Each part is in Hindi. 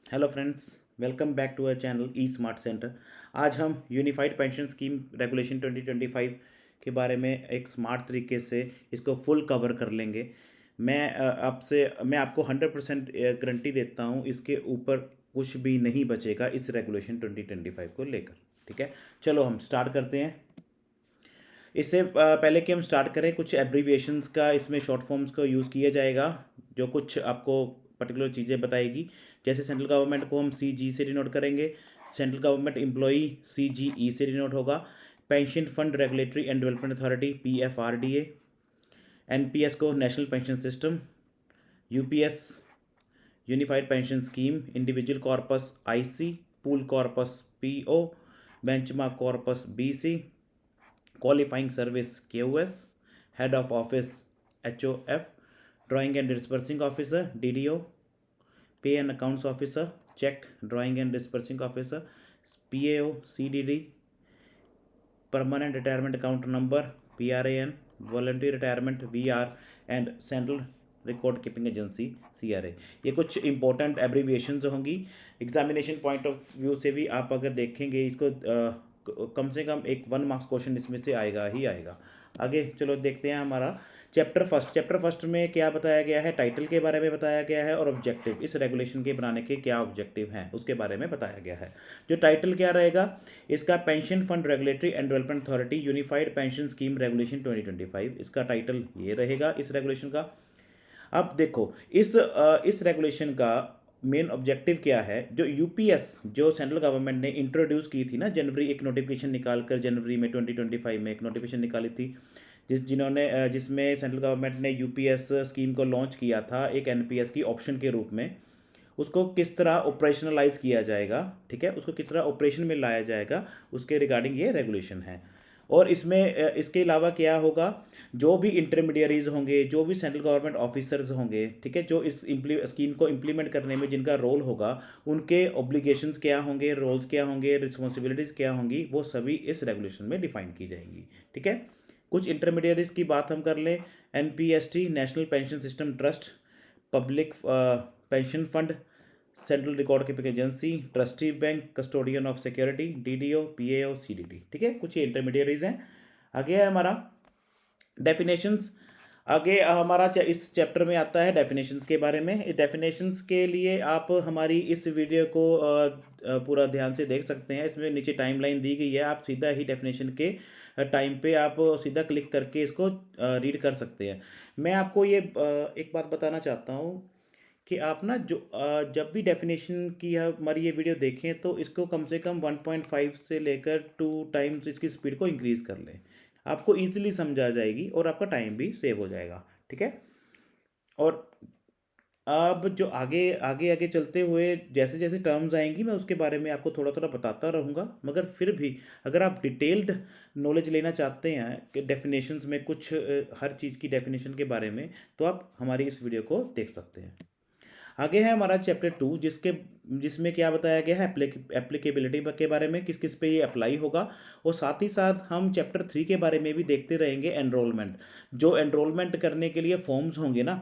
Hello friends, welcome back to our channel E smart centre. आज हम यूनिफाइड पेंशन स्कीम रेगुलेशन 2025 के बारे में एक स्मार्ट तरीके से इसको फुल कवर कर लेंगे। मैं आपको 100% गारंटी देता हूँ, इसके ऊपर कुछ भी नहीं बचेगा इस रेगुलेशन 2025 को लेकर। ठीक है, चलो हम स्टार्ट करते हैं। इससे पहले कि हम स्टार्ट करें, कुछ एब्रीविएशंस का इसमें शॉर्ट फॉर्म्स का यूज़ किया जाएगा जो कुछ आपको पर्टिकुलर चीज़ें बताएगी। जैसे सेंट्रल गवर्नमेंट को हम CG से डिनोट करेंगे, सेंट्रल गवर्नमेंट एम्प्लॉई CGE से डिनोट होगा, pension fund regulatory and development authority PFRDA, NPS को national pension system, UPS unified pension scheme, individual corpus IC, pool corpus PO, benchmark corpus BC, qualifying service QS, head of office HOF, drawing and dispersing officer DDO, pay and accounts officer check, drawing and dispersing officer PAO CDD, permanent retirement account number PRAN, voluntary retirement VR, and central record keeping agency CRA। ये कुछ इंपॉर्टेंट एब्रीविएशंस होंगी। एग्जामिनेशन पॉइंट ऑफ व्यू से भी आप अगर देखेंगे इसको कम से कम एक 1 मार्क्स क्वेश्चन इसमें से आएगा ही आएगा। आगे चलो देखते हैं हमारा चैप्टर फर्स्ट में क्या बताया गया है। टाइटल के बारे में बताया गया है और ऑब्जेक्टिव, इस रेगुलेशन के बनाने के क्या ऑब्जेक्टिव हैं उसके बारे में बताया गया है। जो टाइटल क्या रहेगा इसका, pension fund regulatory and development authority unified pension scheme regulation 2025, इसका टाइटल ये रहेगा इस रेगुलेशन का। अब देखो इस रेगुलेशन का मेन ऑब्जेक्टिव क्या है। जो यूपीएस जो सेंट्रल गवर्नमेंट ने इंट्रोड्यूस की थी ना, जनवरी एक नोटिफिकेशन निकाल कर, जनवरी में 2025 में एक नोटिफिकेशन निकाली थी जिसमें सेंट्रल गवर्नमेंट ने यूपीएस स्कीम को लॉन्च किया था एक एनपीएस की ऑप्शन के रूप में। उसको किस तरह ऑपरेशनलाइज किया जाएगा, ठीक है, उसको किस तरह ऑपरेशन में लाया जाएगा, उसके रिगार्डिंग ये रेगुलेशन है। और इसमें इसके अलावा क्या होगा, जो भी इंटरमीडियरीज होंगे, जो भी सेंट्रल गवर्नमेंट ऑफिसर्स होंगे, ठीक है, जो इस स्कीम को इम्प्लीमेंट करने में जिनका रोल होगा, उनके ऑब्लिगेशंस क्या होंगे, रोल्स क्या होंगे, रिस्पॉन्सिबिलिटीज़ क्या होंगी, वो सभी इस रेगुलेशन में डिफाइन की जाएंगी। ठीक है, कुछ इंटरमीडियरीज की बात हम कर लें। NPST national pension system trust, public pension fund, central record keeping agency, trustee bank, custodian of security DDO PAO CDD। ठीक है, कुछ ये इंटरमीडियरीज हैं। आगे है हमारा डेफिनेशंस। आगे हमारा इस चैप्टर में आता है डेफिनेशंस के बारे में। डेफिनेशंस के लिए आप हमारी इस वीडियो को पूरा ध्यान से देख सकते हैं। इसमें नीचे टाइमलाइन दी गई है, आप सीधा ही डेफिनेशन के टाइम पे आप सीधा क्लिक करके इसको रीड कर सकते हैं। मैं आपको ये एक बात बताना चाहता हूँ कि आप ना जब भी डेफिनेशन की हमारी ये वीडियो देखें तो इसको कम से कम 1.5 से लेकर 2 टाइम्स इसकी स्पीड को इंक्रीज़ कर लें। आपको ईजिली समझ आ जाएगी और आपका टाइम भी सेव हो जाएगा। ठीक है, और अब जो आगे आगे आगे चलते हुए जैसे जैसे टर्म्स आएंगी मैं उसके बारे में आपको थोड़ा थोड़ा बताता रहूँगा। मगर फिर भी अगर आप डिटेल्ड नॉलेज लेना चाहते हैं कि डेफिनेशंस में कुछ हर चीज़ की डेफिनेशन के बारे में, तो आप हमारी इस वीडियो को देख सकते हैं। आगे है हमारा चैप्टर 2 जिसमें क्या बताया गया है, एप्लीकेबिलिटी के बारे में, किस किस पे ये अप्लाई होगा। और साथ ही साथ हम चैप्टर 3 के बारे में भी देखते रहेंगे। एनरोलमेंट, जो एनरोलमेंट करने के लिए फॉर्म्स होंगे ना,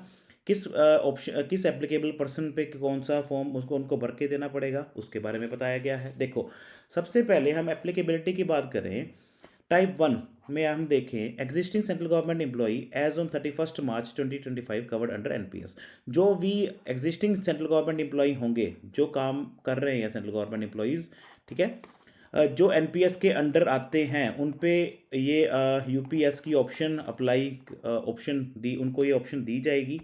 किस एप्लीकेबल पर्सन पे कौन सा फॉर्म उसको उनको भर के देना पड़ेगा, उसके बारे में बताया गया है। देखो, सबसे पहले हम एप्लीकेबिलिटी की बात करें। टाइप 1 में हम देखें, existing central government employee as on 31 March 2025 covered under NPS. जो भी एग्जिस्टिंग सेंट्रल गवर्नमेंट एम्प्लॉई होंगे, जो काम कर रहे हैं सेंट्रल गवर्नमेंट एम्प्लॉयज़, ठीक है, जो एनपीएस के अंडर आते हैं उन पे ये यूपीएस की ऑप्शन अप्लाई ऑप्शन दी, उनको ये ऑप्शन दी जाएगी,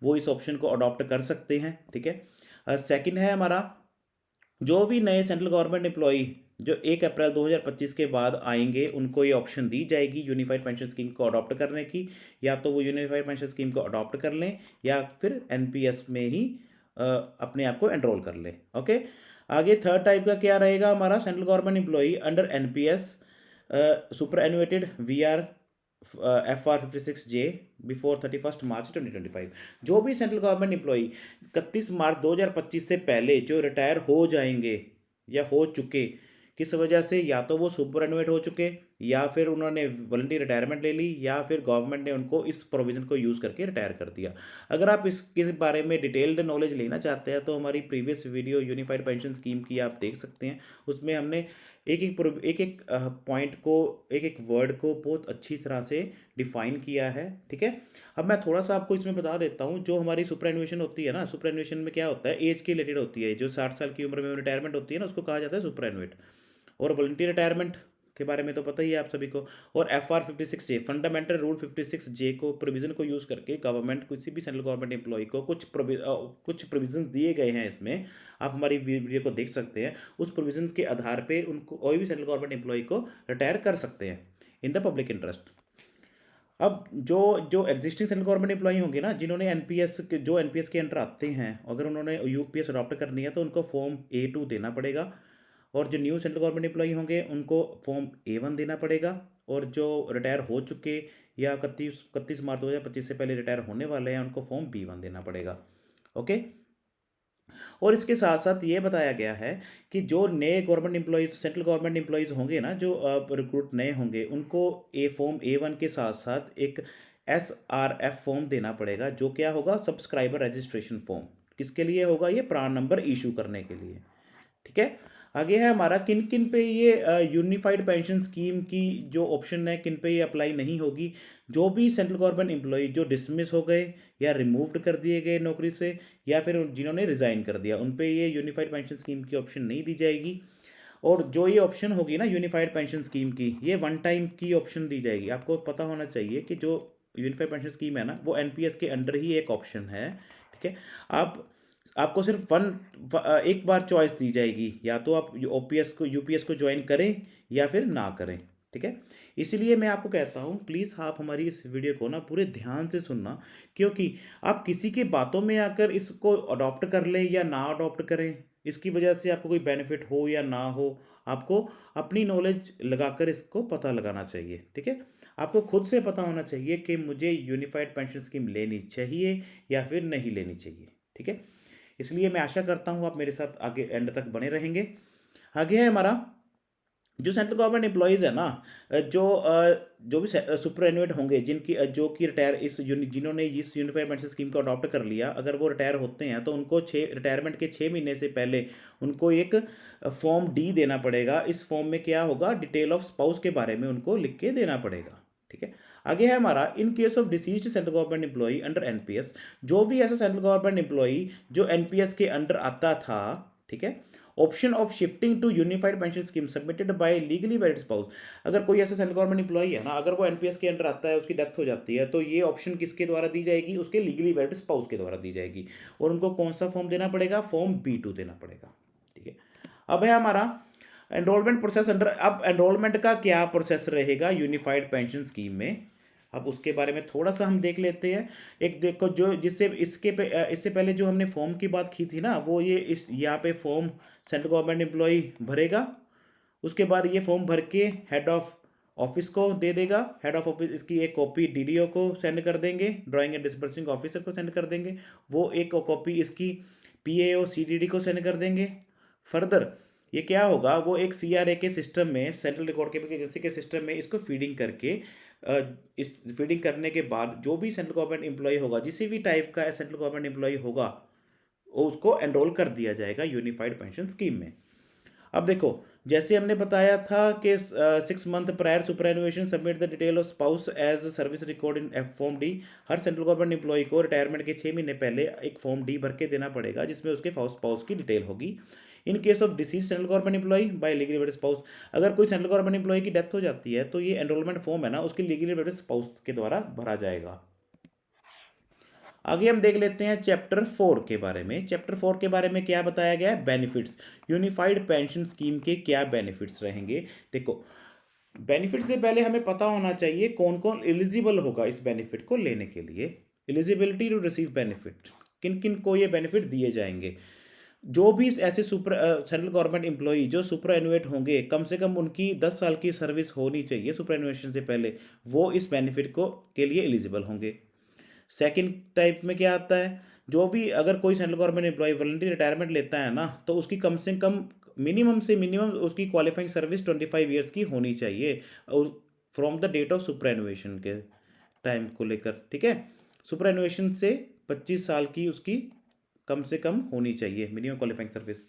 वो इस ऑप्शन को अडॉप्ट कर सकते हैं। ठीक है, सेकंड है हमारा, जो भी नए सेंट्रल गवर्नमेंट एम्प्लॉई जो 1 अप्रैल 2025 के बाद आएंगे उनको ये ऑप्शन दी जाएगी यूनिफाइड पेंशन स्कीम को अडॉप्ट करने की। या तो वो यूनिफाइड पेंशन स्कीम को अडॉप्ट कर लें या फिर एनपीएस में ही अपने आप को एनरोल कर लें। ओके, आगे थर्ड टाइप का क्या रहेगा हमारा, central government employee under NPS superannuated VR FR56J before 31 March 2025। जो भी सेंट्रल गवर्नमेंट एम्प्लॉई 31 मार्च 2025 से पहले जो रिटायर हो जाएंगे या हो चुके, किस वजह से, या तो वो सुपर एनुएट हो चुके, या फिर उन्होंने वॉलंटरी रिटायरमेंट ले ली, या फिर गवर्नमेंट ने उनको इस प्रोविज़न को यूज़ करके रिटायर कर दिया। अगर आप इसके बारे में डिटेल्ड नॉलेज लेना चाहते हैं तो हमारी previous video unified pension scheme की आप देख सकते हैं। उसमें हमने एक-एक पॉइंट को, एक-एक वर्ड को बहुत अच्छी तरह से डिफ़ाइन किया है, ठीक है? अब मैं थोड़ा-सा आपको इसमें बता देता हूँ, जो हमारी सुपरएनुएशन होती है ना, सुपरएनुएशन में क्या होता है, ऐज के रिलेटेड होती है। जो 60 साल की उम्र में रिटायरमेंट होती है ना, उसको कहा जाता है सुपरएनुएट। और वॉलंटरी रिटायरमेंट के बारे में तो पता ही है आप सभी को। और एफआर 56 जे, फंडामेंटल रूल 56 जे को प्रोविज़न को यूज़ करके गवर्नमेंट किसी भी सेंट्रल गवर्नमेंट एम्प्लॉय को कुछ प्रोविज़न्स दिए गए हैं इसमें, आप हमारी वीडियो को देख सकते हैं। उस प्रोविज़न्स के आधार पे उनको कोई भी सेंट्रल गवर्नमेंट एम्प्लॉय को रिटायर कर सकते हैं इन द पब्लिक इंटरेस्ट। अब जो जो एग्जिस्टिंग सेंट्रल गवर्नमेंट एम्प्लॉई होंगे ना, जिन्होंने एनपीएस के, जो एनपीएस के अंडर आते हैं, अगर उन्होंने यूपीएस अडॉप्ट करनी है तो उनको फॉर्म A2 देना पड़ेगा। और जो न्यू सेंट्रल गवर्नमेंट एम्प्लॉई होंगे उनको फॉर्म A1 देना पड़ेगा। और जो रिटायर हो चुके या 31 मार्च 2025 से पहले रिटायर होने वाले हैं उनको फॉर्म B1 देना पड़ेगा। ओके। और इसके साथ साथ ये बताया गया है कि जो नए government employees, central government employees होंगे ना, जो रिक्रूट नए होंगे, उनको फॉर्म A1 के साथ साथ एक SRF फॉर्म देना पड़ेगा, जो क्या होगा, सब्सक्राइबर रजिस्ट्रेशन फॉर्म। किसके लिए होगा ये? प्राण नंबर इशू करने के लिए, ठीक है। आगे है हमारा किन किन पे ये यूनिफाइड पेंशन स्कीम की जो ऑप्शन है, किन पे ये अप्लाई नहीं होगी। जो भी सेंट्रल गवर्नमेंट एम्प्लॉय जो डिसमिस हो गए या रिमूव्ड कर दिए गए नौकरी से, या फिर जिन्होंने रिज़ाइन कर दिया, उन पे ये यूनिफाइड पेंशन स्कीम की ऑप्शन नहीं दी जाएगी। और जो ये ऑप्शन होगी ना यूनिफाइड पेंशन स्कीम की, ये वन टाइम की ऑप्शन दी जाएगी। आपको पता होना चाहिए कि जो यूनिफाइड पेंशन स्कीम है ना, वो एनपीएस के अंडर ही एक ऑप्शन है, ठीक है। आप आपको सिर्फ एक बार चॉइस दी जाएगी, या तो आप ओपीएस को, यूपीएस को ज्वाइन करें या फिर ना करें, ठीक है। इसीलिए मैं आपको कहता हूँ, प्लीज़ आप हमारी इस वीडियो को ना पूरे ध्यान से सुनना, क्योंकि आप किसी की बातों में आकर इसको अडॉप्ट कर लें या ना अडॉप्ट करें, इसकी वजह से आपको कोई बेनिफिट हो या ना हो, आपको अपनी नॉलेज लगाकर इसको पता लगाना चाहिए, ठीक है। आपको खुद से पता होना चाहिए कि मुझे यूनिफाइड पेंशन स्कीम लेनी चाहिए या फिर नहीं लेनी चाहिए, ठीक है। इसलिए मैं आशा करता हूँ आप मेरे साथ आगे एंड तक बने रहेंगे। आगे है हमारा जो सेंट्रल गवर्नमेंट एम्प्लॉइज़ है ना, जो भी सुपरएनुएट होंगे, जो कि रिटायर जिन्होंने इस यूनिफाइड पेंशन स्कीम को अडॉप्ट कर लिया, अगर वो रिटायर होते हैं तो उनको 6 रिटायरमेंट के 6 महीने से पहले उनको एक फॉर्म डी देना पड़ेगा। इस फॉर्म में क्या होगा, डिटेल ऑफ स्पाउस के बारे में उनको लिख के देना पड़ेगा, ठीक है। आगे है हमारा in case of deceased central government employee under NPS, जो भी ऐसा सेंट्रल गवर्नमेंट एम्प्लॉई जो एनपीएस के अंडर आता था, ठीक है, option of shifting to unified pension scheme submitted by legally valid spouse. अगर कोई ऐसा सेंट्रल गवर्नमेंट एम्प्लॉई है ना, अगर वो एनपीएस के अंडर आता है, उसकी डेथ हो जाती है, तो ये ऑप्शन किसके द्वारा दी जाएगी? उसके लीगली वैलिड स्पाउस के द्वारा दी जाएगी। और उनको कौन सा फॉर्म देना पड़ेगा? फॉर्म B2 देना पड़ेगा, ठीक है। अब है हमारा एनरोलमेंट प्रोसेस अंडर। अब एनरोलमेंट का क्या प्रोसेस रहेगा यूनिफाइड पेंशन स्कीम में, अब उसके बारे में थोड़ा सा हम देख लेते हैं। एक देखो, जो जिससे इससे पहले जो हमने फॉर्म की बात की थी ना, वो ये इस यहाँ पे फॉर्म सेंट्रल गवर्नमेंट एम्प्लॉय भरेगा। उसके बाद ये फॉर्म भर के हेड ऑफ ऑफिस को दे देगा। हेड ऑफ ऑफिस इसकी एक कॉपी डीडीओ को सेंड कर देंगे, ड्राइंग एंड डिस्बर्सिंग ऑफिसर को सेंड कर देंगे। वो एक कॉपी इसकी पीएओ सीडीडी को सेंड कर देंगे। फर्दर ये क्या होगा, वो एक सीआरए के सिस्टम में, सेंट्रल रिकॉर्ड कीपिंग एजेंसी के सिस्टम में इसको फीडिंग करके, इस फीडिंग करने के बाद जो भी सेंट्रल गवर्नमेंट एम्प्लॉय होगा, जिस भी टाइप का सेंट्रल गवर्नमेंट एम्प्लॉय होगा, उसको एनरोल कर दिया जाएगा यूनिफाइड पेंशन स्कीम में। अब देखो, जैसे हमने बताया था कि 6 month prior superannuation submit the detail of spouse as service record in F form D. हर सेंट्रल गवर्नमेंट एम्प्लॉय को रिटायरमेंट के 6 महीने पहले एक फॉर्म डी भर के देना पड़ेगा, जिसमें उसके स्पाउस की डिटेल होगी। In case of deceased central government employee by legally wedded spouse, अगर कोई सेंट्रल गवर्नमेंट एम्प्लॉय की डेथ हो जाती है तो ये एनरोलमेंट फॉर्म है ना, उसकी लीगली वेटेड स्पाउस के द्वारा भरा जाएगा। आगे हम देख लेते हैं चैप्टर 4 के बारे में। चैप्टर 4 के बारे में क्या बताया गया है? बेनिफिट्स। यूनिफाइड पेंशन स्कीम के क्या बेनिफिट्स रहेंगे? देखो, बेनिफिट से पहले हमें पता होना चाहिए कौन कौन एलिजिबल होगा इस बेनिफिट को लेने के लिए। एलिजिबिलिटी टू रिसीव बेनिफिट, किन किन को ये बेनिफिट दिए जाएंगे? जो भी ऐसे सेंट्रल गवर्नमेंट एम्प्लॉई जो सुपर एनुएट होंगे, कम से कम उनकी 10 साल की सर्विस होनी चाहिए सुपर एनुएशन से पहले, वो इस बेनिफिट को के लिए एलिजिबल होंगे। सेकंड टाइप में क्या आता है, जो भी अगर कोई central government employee voluntary retirement लेता है ना, तो उसकी कम से कम मिनिमम से मिनिमम उसकी क्वालिफाइंग सर्विस 25 ईयर्स की होनी चाहिए, और from the date of superannuation के टाइम को लेकर, ठीक है। सुपरएनुएशन से 25 साल की उसकी कम से कम होनी चाहिए मिनिमम क्वालिफाइंग सर्विस।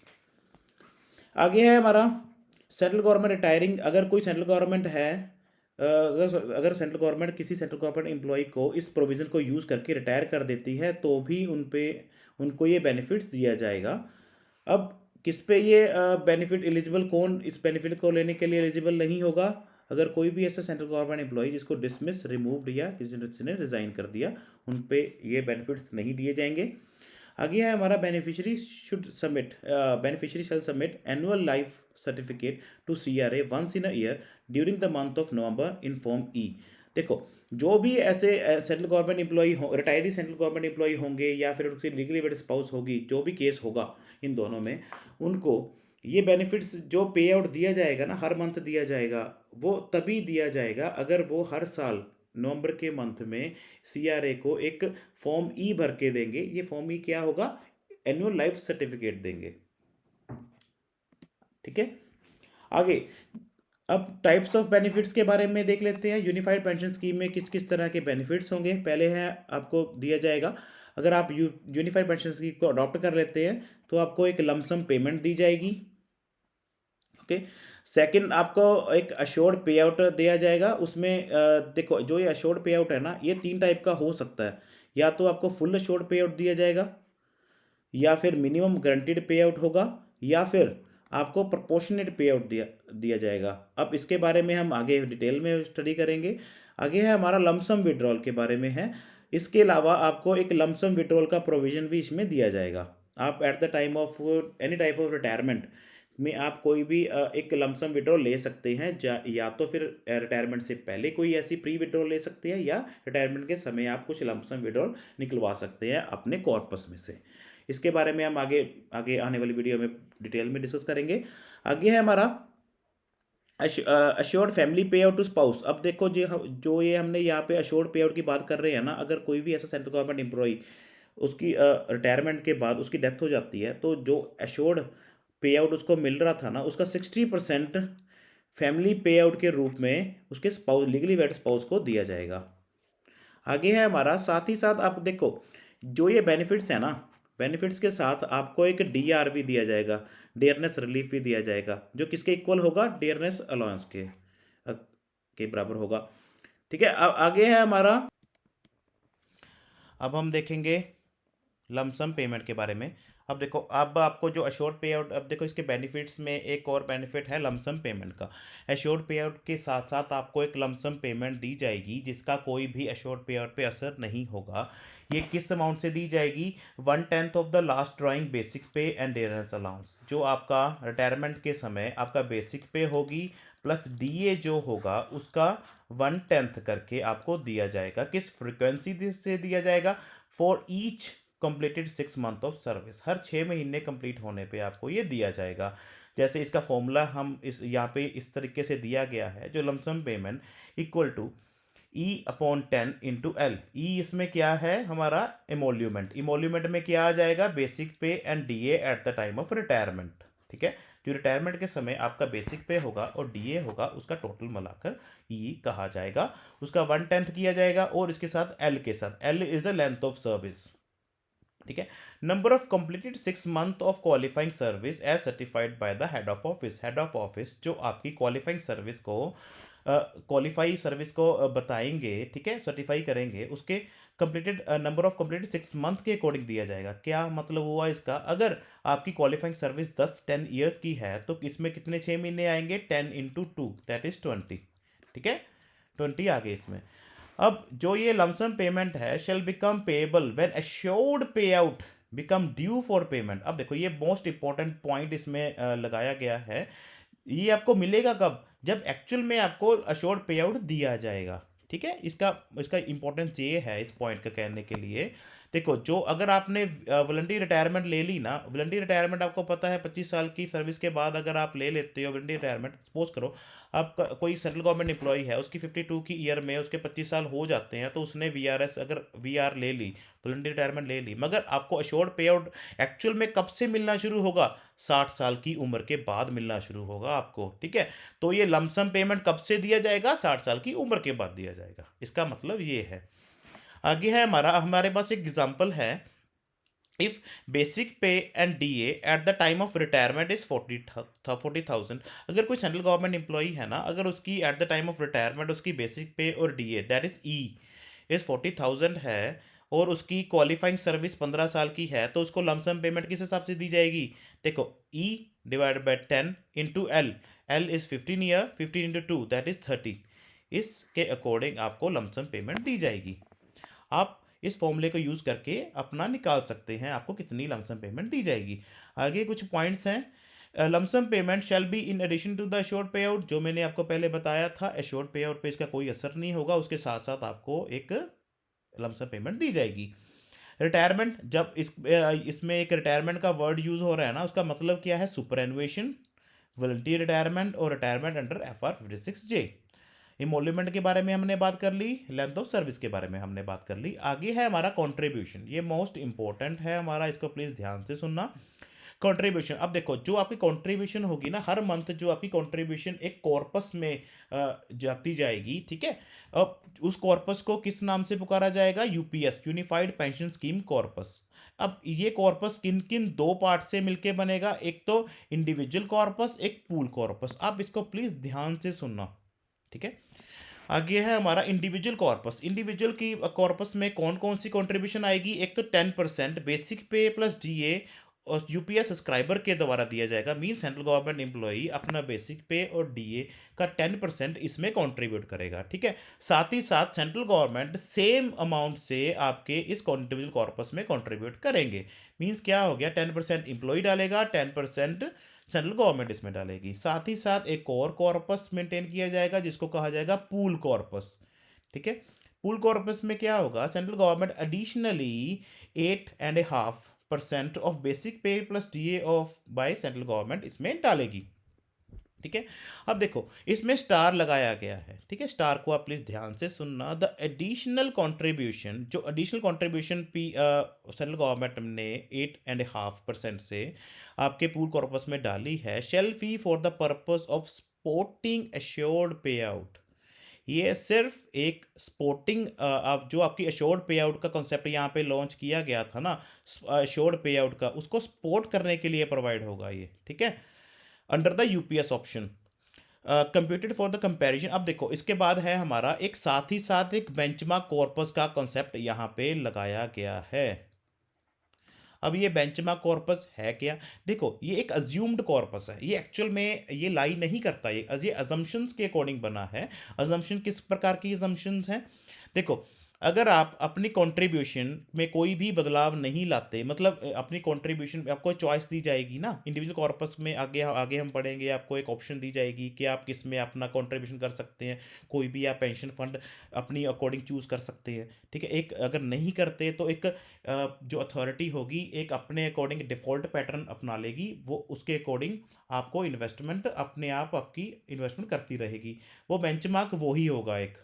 आगे है हमारा सेंट्रल गवर्नमेंट रिटायरिंग। अगर कोई सेंट्रल गवर्नमेंट है, अगर सेंट्रल गवर्नमेंट किसी सेंट्रल गवर्नमेंट एम्प्लॉय को इस प्रोविज़न को यूज़ करके रिटायर कर देती है, तो भी उनको ये बेनिफिट्स दिया जाएगा। अब किस पे ये बेनिफिट एलिजिबल, कौन इस बेनिफिट को लेने के लिए एलिजिबल नहीं होगा? अगर कोई भी ऐसा सेंट्रल गवर्नमेंट एम्प्लॉय जिसको डिसमिस, रिमूव्ड या किसी ने रिज़ाइन कर दिया, उन पे ये बेनिफिट्स नहीं दिए जाएंगे। आगे है हमारा beneficiary shall submit annual life certificate to CRA once in a year during the month of November in form E. देखो, जो भी ऐसे सेंट्रल गवर्नमेंट एम्प्लॉय हो, रिटायरी सेंट्रल गवर्नमेंट एम्प्लॉय होंगे या फिर उनकी लीगली वेड स्पाउस होगी, जो भी केस होगा इन दोनों में, उनको ये बेनिफिट्स जो पे आउट दिया जाएगा ना, हर मंथ दिया जाएगा, वो तभी दिया जाएगा अगर वो हर साल नवंबर के मंथ में CRA को एक फॉर्म ई भर के देंगे। ये फॉर्म ई क्या होगा? एनुअल लाइफ सर्टिफिकेट देंगे, ठीक है। आगे अब टाइप्स ऑफ बेनिफिट्स के बारे में देख लेते हैं। यूनिफाइड पेंशन स्कीम में किस किस तरह के बेनिफिट्स होंगे। पहले है आपको दिया जाएगा, अगर आप यूनिफाइड पेंशन स्कीम को अडॉप्ट कर लेते हैं तो आपको एक लमसम पेमेंट दी जाएगी, ओके। सेकंड, आपको एक अश्योर्ड पे आउट दिया जाएगा। उसमें देखो, जो ये अश्योर्ड पे आउट है ना, ये 3 टाइप का हो सकता है। या तो आपको फुल अश्योर्ड पे आउट दिया जाएगा, या फिर मिनिमम गारंटीड पे आउट होगा, या फिर आपको प्रोपोर्शनेट पे आउट दिया जाएगा। अब इसके बारे में हम आगे डिटेल में स्टडी करेंगे। आगे है हमारा लमसम विड्रॉल के बारे में है। इसके अलावा आपको एक लमसम विड्रॉल का प्रोविजन भी इसमें दिया जाएगा। आप at the time of any type of retirement में आप कोई भी एक लमसम विड्रॉल ले सकते हैं, या तो फिर रिटायरमेंट से पहले कोई ऐसी प्री विड्रॉल ले सकते हैं, या रिटायरमेंट के समय आप कुछ लमसम विड्रॉल निकलवा सकते हैं अपने कॉर्पस में से। इसके बारे में हम आगे आगे आने वाली वीडियो में डिटेल में डिस्कस करेंगे। आगे है हमारा assured family pay out to spouse. अब देखो, जो ये हमने यहाँ पे अश्योर्ड पे आउट की बात कर रहे हैं ना, अगर कोई भी ऐसा सेंट्रल गवर्नमेंट एम्प्लॉय उसकी रिटायरमेंट के बाद उसकी डेथ हो जाती है, तो जो अश्योर्ड पे आउट उसको मिल रहा था ना, उसका 60% फैमिली पे आउट के रूप में उसके स्पाउस, लीगली वेड स्पाउस को दिया जाएगा। आगे है हमारा, साथ ही साथ आप देखो, जो ये बेनिफिट्स है ना, बेनिफिट्स के साथ आपको एक DR भी दिया जाएगा, डियरनेस रिलीफ भी दिया जाएगा, जो किसके इक्वल होगा? डियरनेस अलाउंस के बराबर होगा, ठीक है। अब आगे है हमारा, अब हम देखेंगे लमसम पेमेंट के बारे में। अब देखो, अब आपको जो अश्योर्ड पे आउट, अब देखो इसके बेनिफिट्स में एक और बेनिफिट है लमसम पेमेंट का। अश्योर्ड पे आउट के साथ साथ आपको एक लमसम पेमेंट दी जाएगी, जिसका कोई भी अश्योर्ड पे आउट पे असर नहीं होगा। ये किस अमाउंट से दी जाएगी? 1/10 of the last drawing basic pay and dearness allowance. जो आपका रिटायरमेंट के समय आपका बेसिक पे होगी, प्लस DA जो होगा उसका 1/10 करके आपको दिया जाएगा। किस फ्रिक्वेंसी से दिया जाएगा? For each completed 6 month of service. हर 6 महीने कंप्लीट होने पे आपको ये दिया जाएगा। जैसे इसका फॉर्मूला हम इस यहाँ पे इस तरीके से दिया गया है, जो lump sum payment equal to E/10 into L। ई इसमें क्या है? हमारा इमोल्यूमेंट। इमोल्यूमेंट में क्या आ जाएगा? Basic pay and DA at the time of retirement, ठीक है। जो रिटायरमेंट के समय आपका बेसिक पे होगा और DA होगा, उसका टोटल मिलाकर E कहा जाएगा। उसका 1/10 किया जाएगा, और इसके साथ L के साथ, L is a length of service, ठीक है। Number of completed 6 month of qualifying service as certified by the head of office. Head of office जो आपकी क्वालिफाइंग सर्विस को बताएंगे, ठीक है, सर्टिफाई करेंगे, उसके completed number of completed 6 month के अकॉर्डिंग दिया जाएगा। क्या मतलब हुआ इसका? अगर आपकी क्वालिफाइंग सर्विस 10 ईयर्स की है, तो इसमें कितने 6 महीने आएंगे? 10 इंटू 2 दैट इज 20, ठीक है, 20 आ गए इसमें। अब जो ये लमसम पेमेंट है, shall become payable when assured pay out become due for payment. अब देखो, ये मोस्ट इंपॉर्टेंट पॉइंट इसमें लगाया गया है। ये आपको मिलेगा कब? जब एक्चुअल में आपको अश्योर्ड पे आउट दिया जाएगा, ठीक है। इसका इसका इंपॉर्टेंस ये है इस पॉइंट का कहने के लिए। देखो, जो अगर आपने वॉलंटरी रिटायरमेंट ले ली ना, वॉलंटरी रिटायरमेंट आपको पता है 25 साल की सर्विस के बाद अगर आप ले लेते हो वॉलंटरी रिटायरमेंट, सपोज करो आपका कोई सेंट्रल गवर्नमेंट एम्प्लॉय है, उसकी 52 की ईयर में उसके 25 साल हो जाते हैं, तो उसने वीआरएस अगर वीआर ले ली, वॉलंटरी रिटायरमेंट ले ली, मगर आपको अश्योर्ड पे आउट एक्चुअल में कब से मिलना शुरू होगा? 60 साल की उम्र के बाद मिलना शुरू होगा आपको, ठीक है? तो ये लमसम पेमेंट कब से दिया जाएगा? 60 साल की उम्र के बाद दिया जाएगा, इसका मतलब ये है। आगे है हमारे पास एक एग्जांपल है। If basic pay and DA at the time of retirement is 40,000। अगर कोई सेंट्रल गवर्नमेंट एम्प्लॉई है ना, अगर उसकी at the time of retirement उसकी बेसिक पे और DA that is E is 40,000 है, और उसकी क्वालिफाइंग सर्विस 15 साल की है, तो उसको लमसम पेमेंट किस हिसाब से दी जाएगी? देखो, ई divide by 10 into L, L is 15 year, 15 into two that is 30। इसके अकॉर्डिंग आपको लमसम पेमेंट दी जाएगी। आप इस फॉर्मूले को यूज़ करके अपना निकाल सकते हैं आपको कितनी लमसम पेमेंट दी जाएगी। आगे कुछ पॉइंट्स हैं। Lump sum payment shall be in addition to the assured pay out, जो मैंने आपको पहले बताया था, एश्योर्ड पे आउट पे इसका कोई असर नहीं होगा, उसके साथ साथ आपको एक लमसम पेमेंट दी जाएगी। रिटायरमेंट, जब इसमें एक रिटायरमेंट का वर्ड यूज हो रहा है ना, उसका मतलब क्या है? Superannuation, voluntary retirement or retirement under FR56J। इमोल्यूमेंट के बारे में हमने बात कर ली, लेंथ ऑफ सर्विस के बारे में हमने बात कर ली। आगे है हमारा कंट्रीब्यूशन, ये मोस्ट इंपॉर्टेंट है हमारा, इसको प्लीज ध्यान से सुनना। कंट्रीब्यूशन, अब देखो जो आपकी कंट्रीब्यूशन होगी ना, हर मंथ जो आपकी कंट्रीब्यूशन एक कॉर्पस में जाती जाएगी, ठीक है? अब उस कॉर्पस को किस नाम से पुकारा जाएगा? UPS, unified pension scheme corpus. अब ये कॉर्पस किन किन दो पार्ट से मिलके बनेगा? एक तो इंडिविजुअल कॉर्पस, एक पूल कॉर्पस। आप इसको प्लीज ध्यान से सुनना, ठीक है? आगे है हमारा इंडिविजुअल कॉर्पस। इंडिविजुअल की कॉर्पस में कौन कौन सी कंट्रीब्यूशन आएगी? एक तो 10% बेसिक पे प्लस डीए और यूपीएस सब्सक्राइबर के द्वारा दिया जाएगा। मीन सेंट्रल गवर्नमेंट एम्प्लॉई अपना बेसिक पे और डीए का 10% इसमें कंट्रीब्यूट करेगा, ठीक है? साथ ही साथ सेंट्रल गवर्नमेंट सेम अमाउंट से आपके इस इंडिविजुअल कॉर्पस में कंट्रीब्यूट करेंगे। मीन्स क्या हो गया? 10% एम्प्लॉय डालेगा, 10% सेंट्रल गवर्नमेंट इसमें डालेगी। साथ ही साथ एक और कॉर्पस मेंटेन किया जाएगा जिसको कहा जाएगा पूल कॉर्पस, ठीक है? पूल कॉर्पस में क्या होगा? Central government additionally 8.5% of basic pay plus DA of by central government इसमें डालेगी, ठीक है? अब देखो, इसमें स्टार लगाया गया है, ठीक है? स्टार को आप प्लीज ध्यान से सुनना। द एडिशनल कंट्रीब्यूशन, जो एडिशनल कंट्रीब्यूशन सेंट्रल गवर्नमेंट ने 8.5% से आपके पूल कॉर्पस में डाली है, shall fee for the purpose of sporting assured pay out. ये सिर्फ एक स्पोर्टिंग, आप जो आपकी एश्योर्ड पे आउट का कॉन्सेप्ट यहाँ पे लॉन्च किया गया था ना, एश्योर्ड पे आउट का, उसको सपोर्ट करने के लिए प्रोवाइड होगा ये, ठीक है? Under the UPS option computed for the comparison. अब देखो, इसके बाद है हमारा एक, साथ ही साथ एक बेंचमार्क कॉर्पस का कॉन्सेप्ट यहाँ पे लगाया गया है। अब ये बेंचमार्क कॉर्पस है क्या? देखो, ये एक अज्यूम्ड कॉर्पस है, ये एक्चुअल में ये लाई नहीं करता, ये अजम्पशंस के अकॉर्डिंग बना है। अजम्पशन किस प्रकार की अजम्पशंस हैं? देखो, अगर आप अपनी कंट्रीब्यूशन में कोई भी बदलाव नहीं लाते, मतलब अपनी कंट्रीब्यूशन में आपको चॉइस दी जाएगी ना इंडिविजुअल कॉर्पस में, आगे आगे हम पढ़ेंगे, आपको एक ऑप्शन दी जाएगी कि आप किस में अपना कंट्रीब्यूशन कर सकते हैं। कोई भी आप पेंशन फंड अपनी अकॉर्डिंग चूज कर सकते हैं, ठीक है? एक अगर नहीं करते तो एक जो अथॉरिटी होगी एक अपने अकॉर्डिंग डिफ़ॉल्ट पैटर्न अपना लेगी, वो उसके अकॉर्डिंग आपको इन्वेस्टमेंट अपने आप आपकी इन्वेस्टमेंट करती रहेगी। वो बेंचमार्क वो ही होगा एक,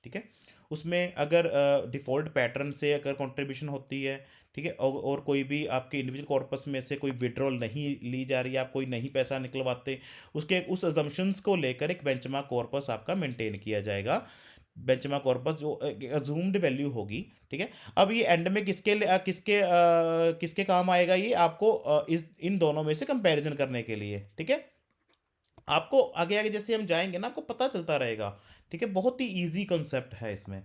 ठीक है? उसमें अगर डिफ़ॉल्ट पैटर्न से अगर कंट्रीब्यूशन होती है, ठीक है? और कोई भी आपके इंडिविजुअल कॉर्पस में से कोई विड्रॉल नहीं ली जा रही है, आप कोई नहीं पैसा निकलवाते, उसके उस अजम्पशंस को लेकर एक बेंचमार्क कॉर्पस आपका मेंटेन किया जाएगा। बेंचमार्क कॉर्पस जो अज्यूम्ड वैल्यू होगी, ठीक है? अब ये एंड में किसके काम आएगा? ये आपको इस इन दोनों में से कंपैरिजन करने के लिए, ठीक है? आपको आगे आगे जैसे हम जाएंगे ना, आपको पता चलता रहेगा, ठीक है? बहुत ही इजी कॉन्सेप्ट है इसमें,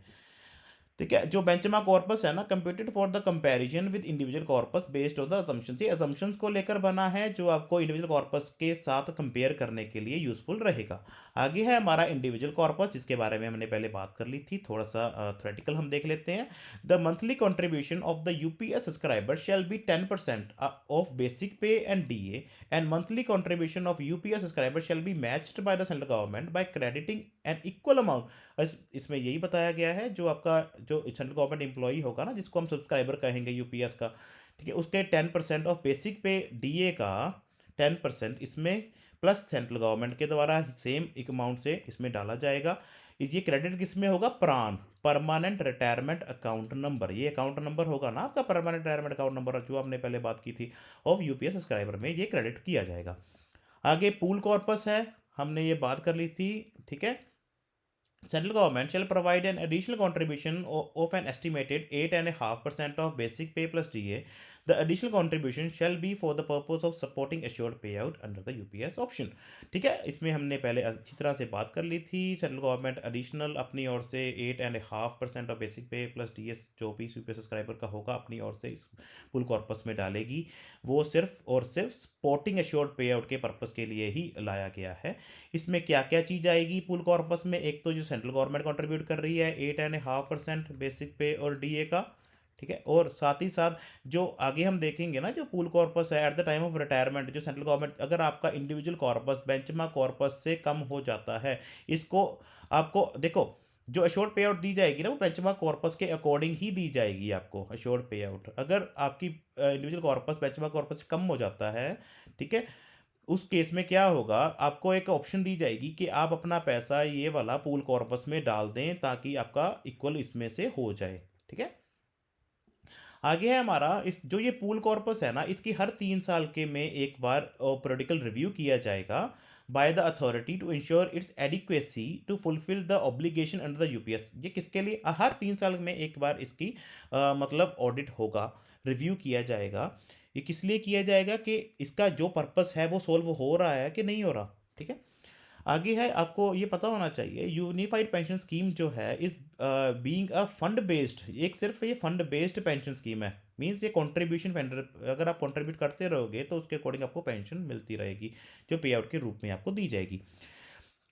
ठीक है? जो बेंचमार्क कॉर्पस है ना, computed for the comparison with individual corpus based on the assumptions, ये असम्पशंस को लेकर बना है जो आपको इंडिविजुअल कॉर्पस के साथ कंपेयर करने के लिए यूजफुल रहेगा। आगे है हमारा इंडिविजुअल कॉर्पस, जिसके बारे में हमने पहले बात कर ली थी, थोड़ा सा थ्योरेटिकल हम देख लेते हैं। The monthly contribution of the UPS subscriber shall be 10% of basic pay and DA, and monthly contribution of UPS subscriber shall be matched by the central government by crediting an equal amount. इसमें यही बताया गया है, जो आपका जो सेंट्रल गवर्नमेंट एम्प्लॉई होगा ना, जिसको हम सब्सक्राइबर कहेंगे यूपीएस का, ठीक है, उसके 10% ऑफ बेसिक पे डीए का 10% इसमें प्लस सेंट्रल गवर्नमेंट के द्वारा सेम एक अमाउंट से इसमें डाला जाएगा। ये क्रेडिट किस में होगा? प्रान, परमानेंट रिटायरमेंट अकाउंट नंबर। ये अकाउंट नंबर होगा ना आपका परमानेंट रिटायरमेंट अकाउंट नंबर, जो हमने पहले बात की थी, ऑफ यूपीएस सब्सक्राइबर में ये क्रेडिट किया जाएगा। आगे पूल कॉर्पस है, हमने ये बात कर ली थी, ठीक है। Central government shall provide an additional contribution of an estimated 8.5% of basic pay plus DA. The additional contribution shall be for the purpose of supporting assured payout under the UPS option. ठीक है, इसमें हमने पहले अच्छी तरह से बात कर ली थी। सेंट्रल गवर्नमेंट एडिशनल अपनी ओर से 8.5% of basic pay plus DS जो भी यूपीएस सब्सक्राइबर का होगा अपनी ओर से इस फुल कॉर्पस में डालेगी। वो सिर्फ और सिर्फ सपोर्टिंग एश्योर्ड पे आउट के पर्पस के लिए ही लाया गया है। इसमें क्या क्या चीज़ आएगी पूल कॉर्पस में? एक तो जो सेंट्रल गवर्नमेंट कंट्रीब्यूट कर रही है 8.5% बेसिक पे और डीए का, ठीक है, और साथ ही साथ जो आगे हम देखेंगे ना, जो पूल कॉर्पस है at the time of retirement, जो सेंट्रल गवर्नमेंट, अगर आपका इंडिविजुअल कॉर्पस बेंचमार्क कॉर्पस से कम हो जाता है, इसको आपको देखो, जो अश्योर्ड पे आउट दी जाएगी ना, वो बेंचमार्क कॉर्पस के अकॉर्डिंग ही दी जाएगी आपको अश्योर्ड पे आउट। अगर आपकी इंडिविजुअल कॉर्पस बेंचमार्क कॉर्पस से कम हो जाता है, ठीक है, उस केस में क्या होगा, आपको एक ऑप्शन दी जाएगी कि आप अपना पैसा ये वाला पूल कॉर्पस में डाल दें ताकि आपका इक्वल इसमें से हो जाए, ठीक है। आगे है हमारा इस जो ये पूल कॉर्पस है ना, इसकी हर 3 साल के में एक बार पीरियडिकल रिव्यू किया जाएगा by the authority to ensure its adequacy to fulfil the obligation under the UPS. ये किसके लिए? हर 3 साल में एक बार इसकी मतलब ऑडिट होगा, रिव्यू किया जाएगा। ये किस लिए किया जाएगा कि इसका जो पर्पस है वो सोल्व हो रहा है कि नहीं हो रहा, ठीक है। आगे है, आपको ये पता होना चाहिए यूनिफाइड पेंशन स्कीम जो है इस बीइंग अ फंड बेस्ड, एक सिर्फ ये फंड बेस्ड पेंशन स्कीम है। मींस ये कंट्रीब्यूशन फंड, अगर आप कंट्रीब्यूट करते रहोगे तो उसके अकॉर्डिंग आपको पेंशन मिलती रहेगी, जो पे आउट के रूप में आपको दी जाएगी।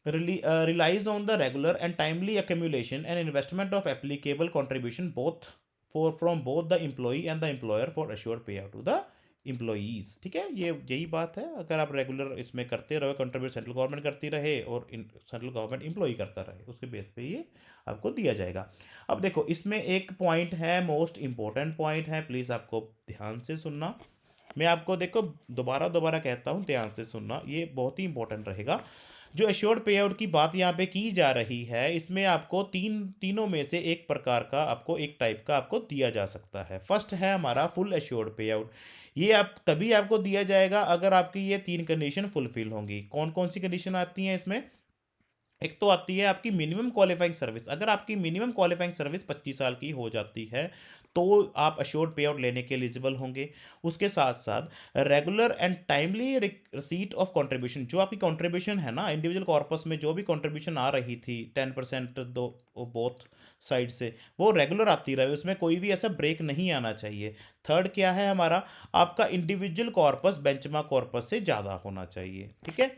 Relies on the regular and timely accumulation and investment of applicable contribution both for from both the employee and the employer for assured payout to the employees। ठीक है, ये यही बात है, अगर आप रेगुलर इसमें करते रहो, कंट्रीब्यूट सेंट्रल गवर्नमेंट करती रहे और सेंट्रल गवर्नमेंट एम्प्लॉय करता रहे, उसके बेस पे ये आपको दिया जाएगा। अब देखो, इसमें एक पॉइंट है, मोस्ट इंपॉर्टेंट पॉइंट है, प्लीज़ आपको ध्यान से सुनना। मैं आपको देखो दोबारा दोबारा कहता हूँ, ध्यान से सुनना, ये बहुत ही इंपॉर्टेंट रहेगा। जो एश्योर्ड पे आउट की बात यहाँ पे की जा रही है, इसमें आपको तीनों में से एक प्रकार का आपको एक टाइप का आपको दिया जा सकता है। फर्स्ट है हमारा फुल एश्योर्ड पे आउट। ये आप तभी आपको दिया जाएगा अगर आपकी ये 3 कंडीशन फुलफिल होंगी। कौन कौन सी कंडीशन आती हैं इसमें? एक तो आती है आपकी मिनिमम क्वालिफाइंग सर्विस। अगर आपकी मिनिमम क्वालिफाइंग सर्विस 25 साल की हो जाती है तो आप अश्योर्ड पे आउट लेने के एलिजिबल होंगे। उसके साथ साथ regular and timely receipt of contribution, जो आपकी कंट्रीब्यूशन है ना, इंडिविजुअल कॉर्पस में जो भी कंट्रीब्यूशन आ रही थी 10% दो बोथ साइड से, वो रेगुलर आती रहे, उसमें कोई भी ऐसा ब्रेक नहीं आना चाहिए। थर्ड क्या है हमारा, आपका इंडिविजुअल कॉर्पस बेंचमार्क कॉर्पस से ज़्यादा होना चाहिए, ठीक है।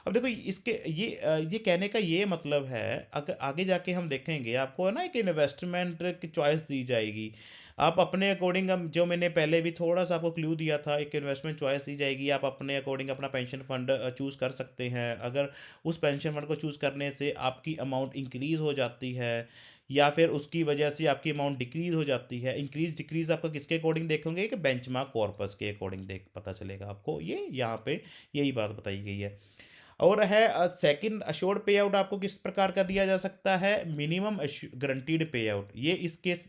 अब देखो, इसके ये कहने का ये मतलब है, अगर आगे जाके हम देखेंगे आपको है ना एक इन्वेस्टमेंट की चॉइस दी जाएगी, आप अपने अकॉर्डिंग, हम जो मैंने पहले भी थोड़ा सा आपको क्लू दिया था, एक इन्वेस्टमेंट चॉइस दी जाएगी, आप अपने अकॉर्डिंग अपना पेंशन फंड चूज़ कर सकते हैं। अगर उस पेंशन फंड को चूज़ करने से आपकी अमाउंट इंक्रीज़ हो जाती है या फिर उसकी वजह से आपकी अमाउंट डिक्रीज़ हो जाती है, इंक्रीज़ डिक्रीज़ आपका किसके अकॉर्डिंग देखेंगे कि बेंचमार्क कॉर्पस के अकॉर्डिंग देख पता चलेगा आपको, ये यहाँ पे यही बात बताई गई है। और है सेकंड अश्योर्ड पे आउट आपको किस प्रकार का दिया जा सकता है? मिनिमम गारंटीड पे आउट। ये इस केस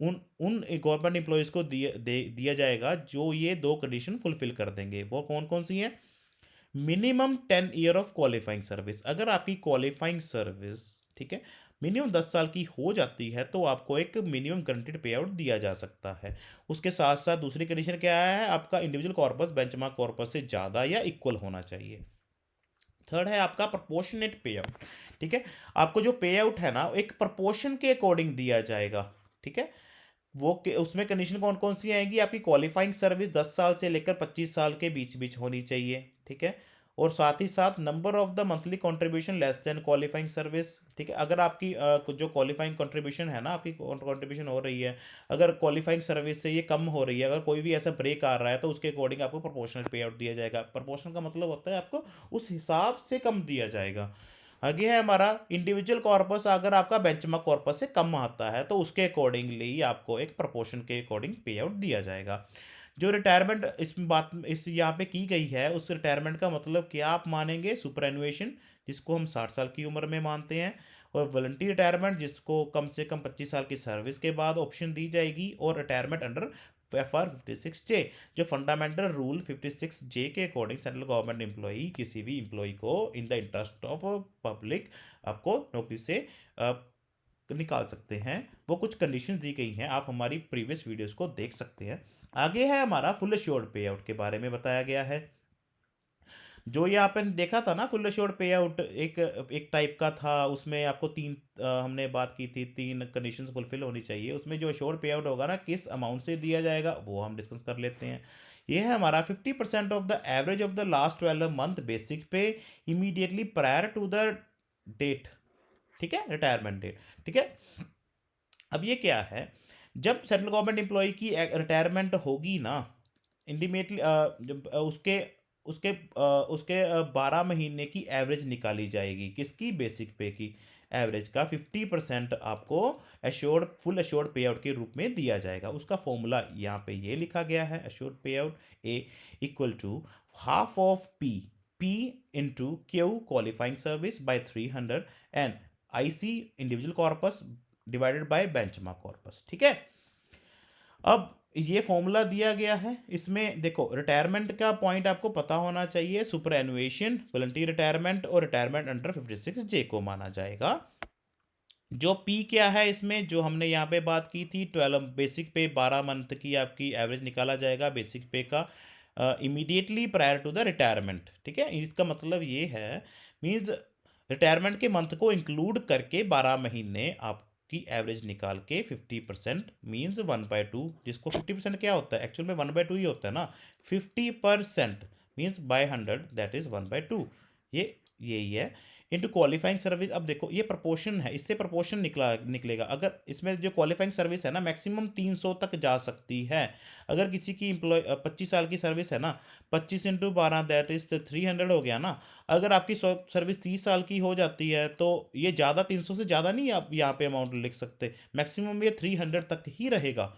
उन उन गवर्नमेंट एम्प्लॉयज़ को दिया जाएगा जो ये 2 कंडीशन फुलफिल कर देंगे। वो कौन कौन सी हैं? Minimum 10 year of qualifying service. अगर आपकी क्वालिफाइंग सर्विस, ठीक है, मिनिमम 10 साल की हो जाती है तो आपको एक मिनिमम गारंटीड पे आउट दिया जा सकता है। उसके साथ साथ दूसरी कंडीशन क्या है? आपका इंडिविजुअल कॉर्पस बेंचमार्क कॉर्पस से ज़्यादा या इक्वल होना चाहिए। थर्ड है आपका प्रपोर्शनेट पे आउट, ठीक है। आपको जो पे आउट है ना, एक प्रपोर्शन के अकॉर्डिंग दिया जाएगा, ठीक है। उसमें कंडीशन कौन कौन सी आएगी? आपकी क्वालिफाइंग सर्विस 10 साल से लेकर 25 साल के बीच बीच होनी चाहिए, ठीक है। और साथ ही साथ number of the monthly contribution less than qualifying service, ठीक है। अगर आपकी जो क्वालिफाइंग कंट्रीब्यूशन है ना, आपकी कंट्रीब्यूशन हो रही है, अगर क्वालिफाइंग सर्विस से ये कम हो रही है, अगर कोई भी ऐसा ब्रेक आ रहा है तो उसके अकॉर्डिंग आपको प्रोपोर्शनल पे आउट दिया जाएगा। प्रोपोर्शनल का मतलब होता है आपको उस हिसाब से कम दिया जाएगा। आगे है हमारा इंडिविजुअल कॉर्पस, अगर आपका बेंचमार्क कॉर्पस से कम आता है तो उसके अकॉर्डिंगली आपको एक प्रोपोर्शन के अकॉर्डिंग पे आउट दिया जाएगा। जो रिटायरमेंट इस यहाँ पे की गई है, उस रिटायरमेंट का मतलब क्या आप मानेंगे? सुपरएनुएशन, जिसको हम 60 साल की उम्र में मानते हैं, और वॉलंटरी रिटायरमेंट, जिसको कम से कम 25 साल की सर्विस के बाद ऑप्शन दी जाएगी, और रिटायरमेंट अंडर FR 56J, जो फंडामेंटल रूल 56J के अकॉर्डिंग सेंट्रल गवर्नमेंट एम्प्लॉई किसी भी एम्प्लॉई को in the interest of public आपको नौकरी से निकाल सकते हैं। वो कुछ कंडीशंस दी गई हैं, आप हमारी प्रीवियस वीडियोस को देख सकते हैं। आगे है हमारा फुल एश्योर्ड पे आउट के बारे में बताया गया है। जो ये आपने देखा था ना, फुल एश्योर्ड पे आउट एक एक टाइप का था, उसमें आपको हमने बात की थी, 3 कंडीशंस फुलफिल होनी चाहिए। उसमें जो एश्योर्ड पे आउट होगा ना, किस अमाउंट से दिया जाएगा वो हम डिस्कस कर लेते हैं। ये है हमारा 50% of the average of the last 12 month basic pay immediately prior to the date, ठीक है, रिटायरमेंट डेट, ठीक है। अब ये क्या है, जब सेंट्रल गवर्नमेंट एम्प्लॉय की रिटायरमेंट होगी ना, इंटीमेटली जब उसके उसके उसके 12 महीने की एवरेज निकाली जाएगी, किसकी? बेसिक पे की एवरेज का 50% आपको assured full assured pay out के रूप में दिया जाएगा। उसका फॉर्मूला यहाँ पे ये लिखा गया है, assured pay out A equal to half of P into Q qualifying service by 300 and IC individual corpus divided by benchmark corpus, ठीक है। अब ये फॉर्मूला दिया गया है, इसमें देखो रिटायरमेंट का पॉइंट आपको पता होना चाहिए, superannuation, voluntary retirement or retirement under 56J को माना जाएगा। जो पी क्या है इसमें, जो हमने यहाँ पे बात की थी, 12 बेसिक पे 12 मंथ की आपकी एवरेज निकाला जाएगा बेसिक पे का, immediately prior to the retirement, ठीक है। इसका मतलब ये है, मीन्स रिटायरमेंट के मंथ को इंक्लूड करके 12 महीने आपकी एवरेज निकाल के 50% मीन्स 1/2, जिसको 50% क्या होता है एक्चुअल में 1/2 ही होता है ना, 50% मीन्स बाय 100 दैट इज 1/2, ये यही है इनटू क्वालिफाइंग सर्विस। अब देखो ये प्रपोर्शन है, इससे प्रपोर्शन निकलेगा। अगर इसमें जो क्वालिफाइंग सर्विस है ना, मैक्सिमम 300 तक जा सकती है। अगर किसी की 25 साल की सर्विस है ना, 25 इंटू 12 दैट इज 300 हो गया ना। अगर आपकी सर्विस 30 साल की हो जाती है तो ये ज़्यादा 300 से ज़्यादा नहीं आप यहाँ पे अमाउंट लिख सकते, मैक्सिमम ये 300 तक ही रहेगा।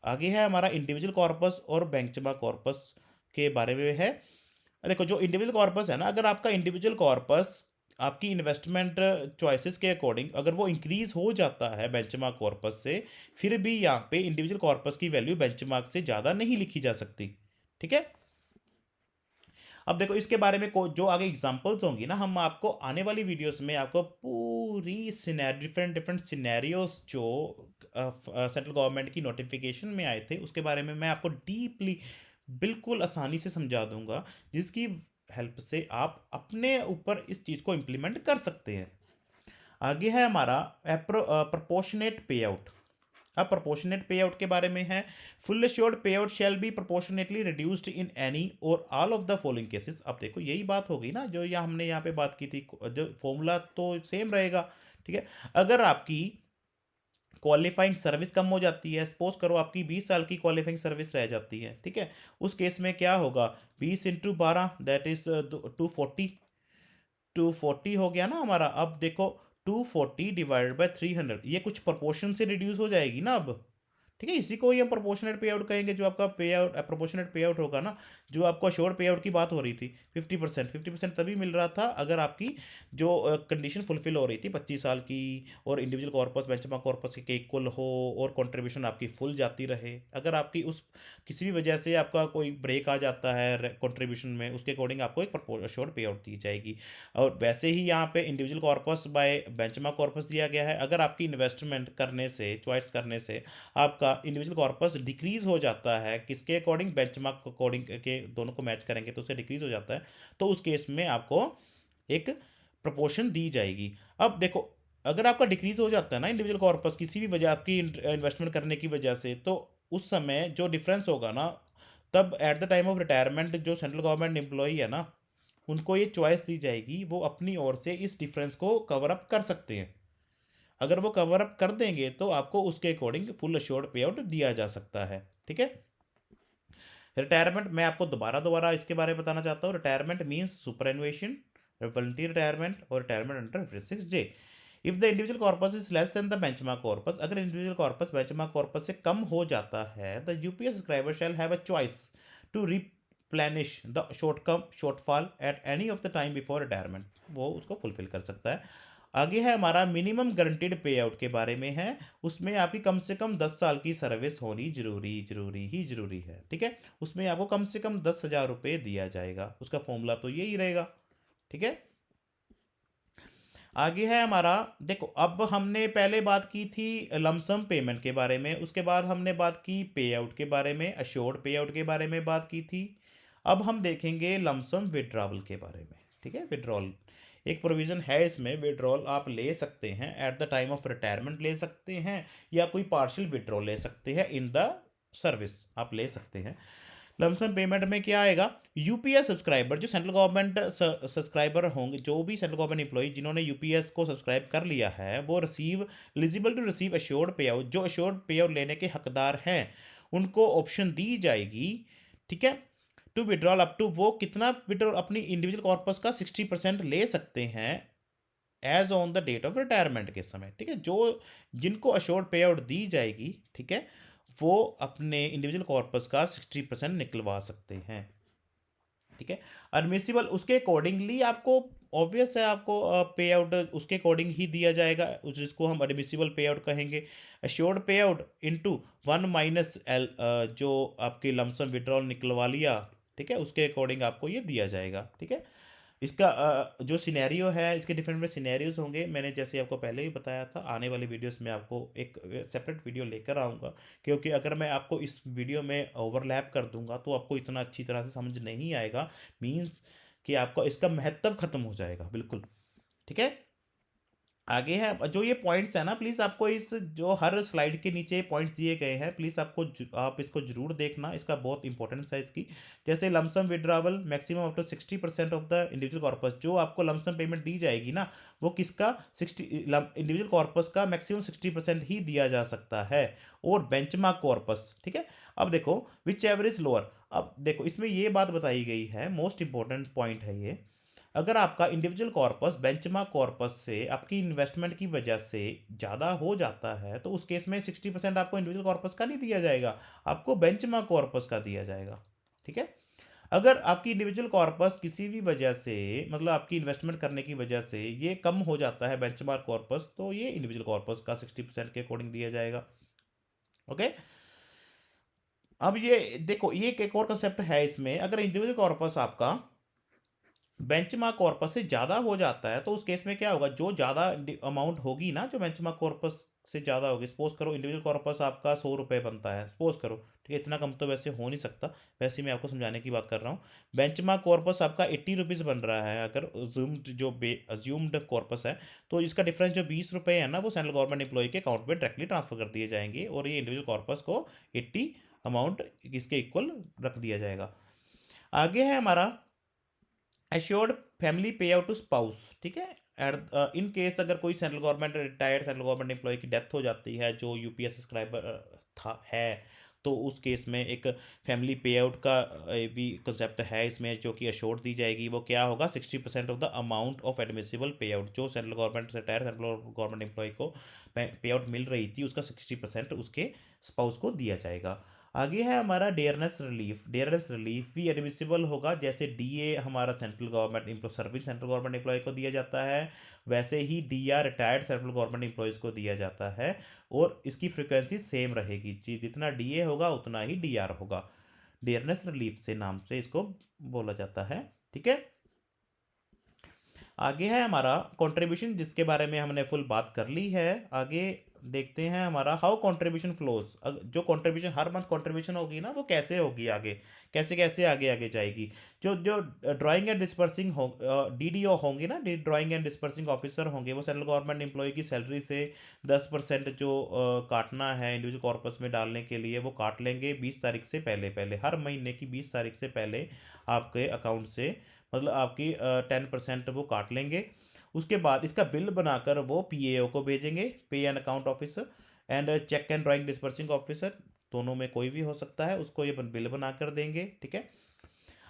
आगे है हमारा इंडिविजुअल कॉर्पस और बेंचमार्क कॉर्पस के बारे में है। देखो जो इंडिविजुअल कॉर्पस है ना, अगर आपका इंडिविजुअल कॉर्पस आपकी इन्वेस्टमेंट चॉइसेस के अकॉर्डिंग अगर वो इंक्रीज हो जाता है बेंचमार्क कॉर्पस से, फिर भी यहाँ पे इंडिविजुअल कॉर्पस की वैल्यू बेंचमार्क से ज़्यादा नहीं लिखी जा सकती, ठीक है। अब देखो इसके बारे में जो आगे एग्जांपल्स होंगी ना, हम आपको आने वाली वीडियोस में आपको पूरी डिफरेंट डिफरेंट सिनेरियोस जो सेंट्रल गवर्नमेंट की नोटिफिकेशन में आए थे उसके बारे में मैं आपको डीपली बिल्कुल आसानी से समझा दूंगा, जिसकी हेल्प से आप अपने ऊपर इस चीज़ को इम्प्लीमेंट कर सकते हैं। आगे है हमारा प्रपोर्शनेट पे आउट। अब प्रोपोर्शनेट पे आउट के बारे में है, full assured pay out shall be proportionately reduced in any or all of the following cases. अब देखो यही बात हो गई ना, जो यहाँ हमने यहाँ पे बात की थी, जो फॉर्मूला तो सेम रहेगा, ठीक है। अगर आपकी क्वालिफाइंग सर्विस कम हो जाती है, सपोज करो आपकी 20 साल की क्वालिफाइंग सर्विस रह जाती है, ठीक है, उस केस में क्या होगा, 20 इंटू 12 दैट इज 240, 240 हो गया ना हमारा। अब देखो 240 डिवाइडेड बाय 300, ये कुछ प्रोपोर्शन से रिड्यूस हो जाएगी ना अब, ठीक है। इसी को ही हम प्रोपोर्शनेट पे आउट कहेंगे। जो आपका पे आउट प्रोपोर्शनेट पे आउट होगा ना, जो आपको श्योर पे आउट की बात हो रही थी 50% तभी मिल रहा था अगर आपकी जो कंडीशन फुलफिल हो रही थी 25 साल की, और इंडिविजुअल कॉर्पस बेंचमार्क कॉर्पस के इक्वल हो, और कंट्रीब्यूशन आपकी फुल जाती रहे। अगर आपकी उस किसी भी वजह से आपका कोई ब्रेक आ जाता है कंट्रीब्यूशन में, उसके अकॉर्डिंग आपको एक श्योर पे आउट दी जाएगी। और वैसे ही यहाँ पे individual corpus by benchmark corpus दिया गया है, अगर आपकी इन्वेस्टमेंट करने से, चॉइस करने से आपका इंडिविजुअल कॉर्पस डिक्रीज हो जाता है, किसके अकॉर्डिंग? बेंचमार्क अकॉर्डिंग के दोनों को मैच करेंगे तो उससे डिक्रीज हो जाता है, तो उस केस में आपको एक प्रपोर्शन दी जाएगी। अब देखो अगर आपका डिक्रीज हो जाता है ना इंडिविजुअल कॉर्पस किसी भी वजह, आपकी इन्वेस्टमेंट करने की वजह से, तो उस समय जो डिफरेंस होगा ना, तब at the time of retirement जो सेंट्रल गवर्नमेंट एम्प्लॉई है ना, उनको ये चॉइस दी जाएगी, वो अपनी ओर से इस डिफरेंस को कवर अप कर सकते हैं। अगर वो कवर अप कर देंगे तो आपको उसके अकॉर्डिंग फुल अश्योर्ड पे आउट दिया जा सकता है, ठीक है। रिटायरमेंट मैं आपको दोबारा दोबारा इसके बारे में बताना चाहता हूँ, retirement means superannuation, voluntary retirement or retirement under 56J। If the individual corpus is less than the benchmark corpus, अगर इंडिविजुअल कॉर्पस बेंचमार्क कॉर्पस से कम हो जाता है, the UPS subscriber shall have a choice to replenish the shortfall at any of the time before retirement, वो उसको फुलफिल कर सकता है। आगे है हमारा मिनिमम गारंटीड पे आउट के बारे में है, उसमें आपकी कम से कम 10 साल की सर्विस होनी जरूरी है, ठीक है। उसमें आपको कम से कम 10,000 रुपये दिया जाएगा, उसका फॉर्मूला तो यही रहेगा, ठीक है। आगे है हमारा, देखो अब हमने पहले बात की थी लमसम पेमेंट के बारे में, उसके बाद हमने बात की पे आउट के बारे में, अश्योर्ड पे आउट के बारे में बात की थी। अब हम देखेंगे लमसम विड्रॉवल के बारे में, ठीक है। विड्रॉल एक प्रोविज़न है इसमें, विड्रॉल आप ले सकते हैं at the time of retirement ले सकते हैं, या कोई पार्शियल विड्रॉल ले सकते हैं इन द सर्विस आप ले सकते हैं। लमसम पेमेंट में क्या आएगा, यूपीएस सब्सक्राइबर जो सेंट्रल गवर्नमेंट सब्सक्राइबर होंगे, जो भी सेंट्रल गवर्नमेंट एम्प्लॉय जिन्होंने यूपीएस को सब्सक्राइब कर लिया है, वो एलिजिबल टू रिसीव अश्योर्ड पे आउट, जो अश्योर्ड पे आउट लेने के हकदार हैं उनको ऑप्शन दी जाएगी, ठीक है, टू विड्रॉल अप टू, वो कितना विड्रॉल अपनी इंडिविजुअल कॉर्पस का 60% ले सकते हैं as on the date of retirement के समय, ठीक है। जो जिनको अश्योर्ड पे आउट दी जाएगी, ठीक है, वो अपने इंडिविजुअल कॉर्पस का 60% निकलवा सकते हैं, ठीक है। एडमिसिबल उसके अकॉर्डिंगली आपको, ऑब्वियस है आपको पे आउट उसके अकॉर्डिंग ही दिया जाएगा, जिसको हम एडमिसिबल पे आउट कहेंगे। अश्योर्ड पे आउट इंटू 1 - L, जो आपके लमसम विड्रॉल निकलवा लिया, ठीक है, उसके अकॉर्डिंग आपको ये दिया जाएगा, ठीक है। इसका जो सिनेरियो है, इसके डिफरेंट डिफरेंट सिनेरियोज होंगे, मैंने जैसे आपको पहले भी बताया था, आने वाली वीडियोस में आपको एक सेपरेट वीडियो लेकर आऊँगा, क्योंकि अगर मैं आपको इस वीडियो में ओवरलैप कर दूंगा तो आपको इतना अच्छी तरह से समझ नहीं आएगा, मीन्स कि आपका इसका महत्व खत्म हो जाएगा बिल्कुल, ठीक है। आगे है जो ये पॉइंट्स है ना, प्लीज़ आपको इस जो हर स्लाइड के नीचे पॉइंट्स दिए गए हैं, प्लीज़ आप इसको जरूर देखना, इसका बहुत इंपॉर्टेंस है इसकी। जैसे lump sum withdrawal maximum up to 60% of the individual corpus, जो आपको लमसम पेमेंट दी जाएगी ना, वो किसका 60 इंडिविजुअल कॉर्पस का मैक्सिमम 60% ही दिया जा सकता है, और बेंचमार्क कॉर्पस, ठीक है। अब देखो विच एवर इज लोअर, अब देखो इसमें ये बात बताई गई है, मोस्ट इंपॉर्टेंट पॉइंट है ये, अगर आपका इंडिविजुअल कॉर्पस बेंचमार्क कॉर्पस से आपकी इन्वेस्टमेंट की वजह से ज़्यादा हो जाता है, तो उस केस में 60% आपको इंडिविजुअल कॉर्पस का नहीं दिया जाएगा, आपको बेंचमार्क कॉर्पस का दिया जाएगा, ठीक है। अगर आपकी इंडिविजुअल कॉर्पस किसी भी वजह से, मतलब आपकी इन्वेस्टमेंट करने की वजह से ये कम हो जाता है बेंचमार्क कॉर्पस, तो ये इंडिविजुअल कॉर्पस का 60% के अकॉर्डिंग दिया जाएगा, ओके। अब ये देखो, ये एक और कंसेप्ट है इसमें, अगर इंडिविजुअल कॉर्पस आपका बेंचमार्क कॉर्पस से ज़्यादा हो जाता है, तो उस केस में क्या होगा, जो ज़्यादा अमाउंट होगी ना, जो बेंचमार्क कॉर्पस से ज़्यादा होगी, सपोज करो इंडिविजुअल कॉर्पस आपका 100 रुपये बनता है, सपोज करो, ठीक है, इतना कम तो वैसे हो नहीं सकता, वैसे मैं आपको समझाने की बात कर रहा हूँ। बेंचमार्क कॉर्पस आपका 80 रुपीज़ बन रहा है, अगर अज्यूम्ड कॉर्पस है, तो इसका डिफरेंस जो 20 रुपये है ना, वो सेंट्रल गवर्नमेंट एम्प्लॉय के अकाउंट में डायरेक्टली ट्रांसफर कर दिए जाएंगे, और ये इंडिविजुअल कॉर्पस को 80 अमाउंट इसके इक्वल रख दिया जाएगा। आगे है हमारा assured family pay out to spouse, ठीक है। इन केस अगर कोई central government retired central government employee की डेथ हो जाती है, जो यूपीएस सब्सक्राइबर था है, तो उस केस में एक फैमिली पे आउट का भी कंसेप्ट है इसमें, जो कि अश्योर्ड दी जाएगी, वो क्या होगा, 60% of the amount of admissible pay out, जो central government retired central government employee को पे आउट मिल रही थी, उसका 60% उसके स्पाउस को दिया जाएगा। आगे है हमारा डेयरनेस रिलीफ, डेयरनेस रिलीफ भी एडमिसिबल होगा, जैसे डीए हमारा central government employee service central government employee को दिया जाता है, वैसे ही DR retired central government employees को दिया जाता है, और इसकी फ्रिक्वेंसी सेम रहेगी जी, जितना डीए होगा उतना ही डीआर होगा, डेयरनेस रिलीफ से नाम से इसको बोला जाता है, ठीक है। आगे है हमारा कंट्रीब्यूशन, जिसके बारे में हमने फुल बात कर ली है। आगे देखते हैं हमारा हाउ कंट्रीब्यूशन फ्लोज, जो कंट्रीब्यूशन हर मंथ कंट्रीब्यूशन होगी ना, वो कैसे होगी आगे, कैसे कैसे आगे आगे जाएगी। जो जो ड्राइंग एंड डिस्पर्सिंग हो, डीडीओ होंगे ना, ड्राइंग एंड डिस्पर्सिंग ऑफिसर होंगे, वो सेंट्रल गवर्नमेंट एम्प्लॉय की सैलरी से 10% जो काटना है इंडिविजुअल कॉर्पस में डालने के लिए, वो काट लेंगे 20 तारीख से पहले पहले, हर महीने की 20 तारीख से पहले आपके अकाउंट से, मतलब आपकी 10% वो काट लेंगे। उसके बाद इसका बिल बनाकर वो पीएओ को भेजेंगे, pay and account officer, and check and drawing disbursing officer, दोनों में कोई भी हो सकता है, उसको ये बिल बना कर देंगे, ठीक है।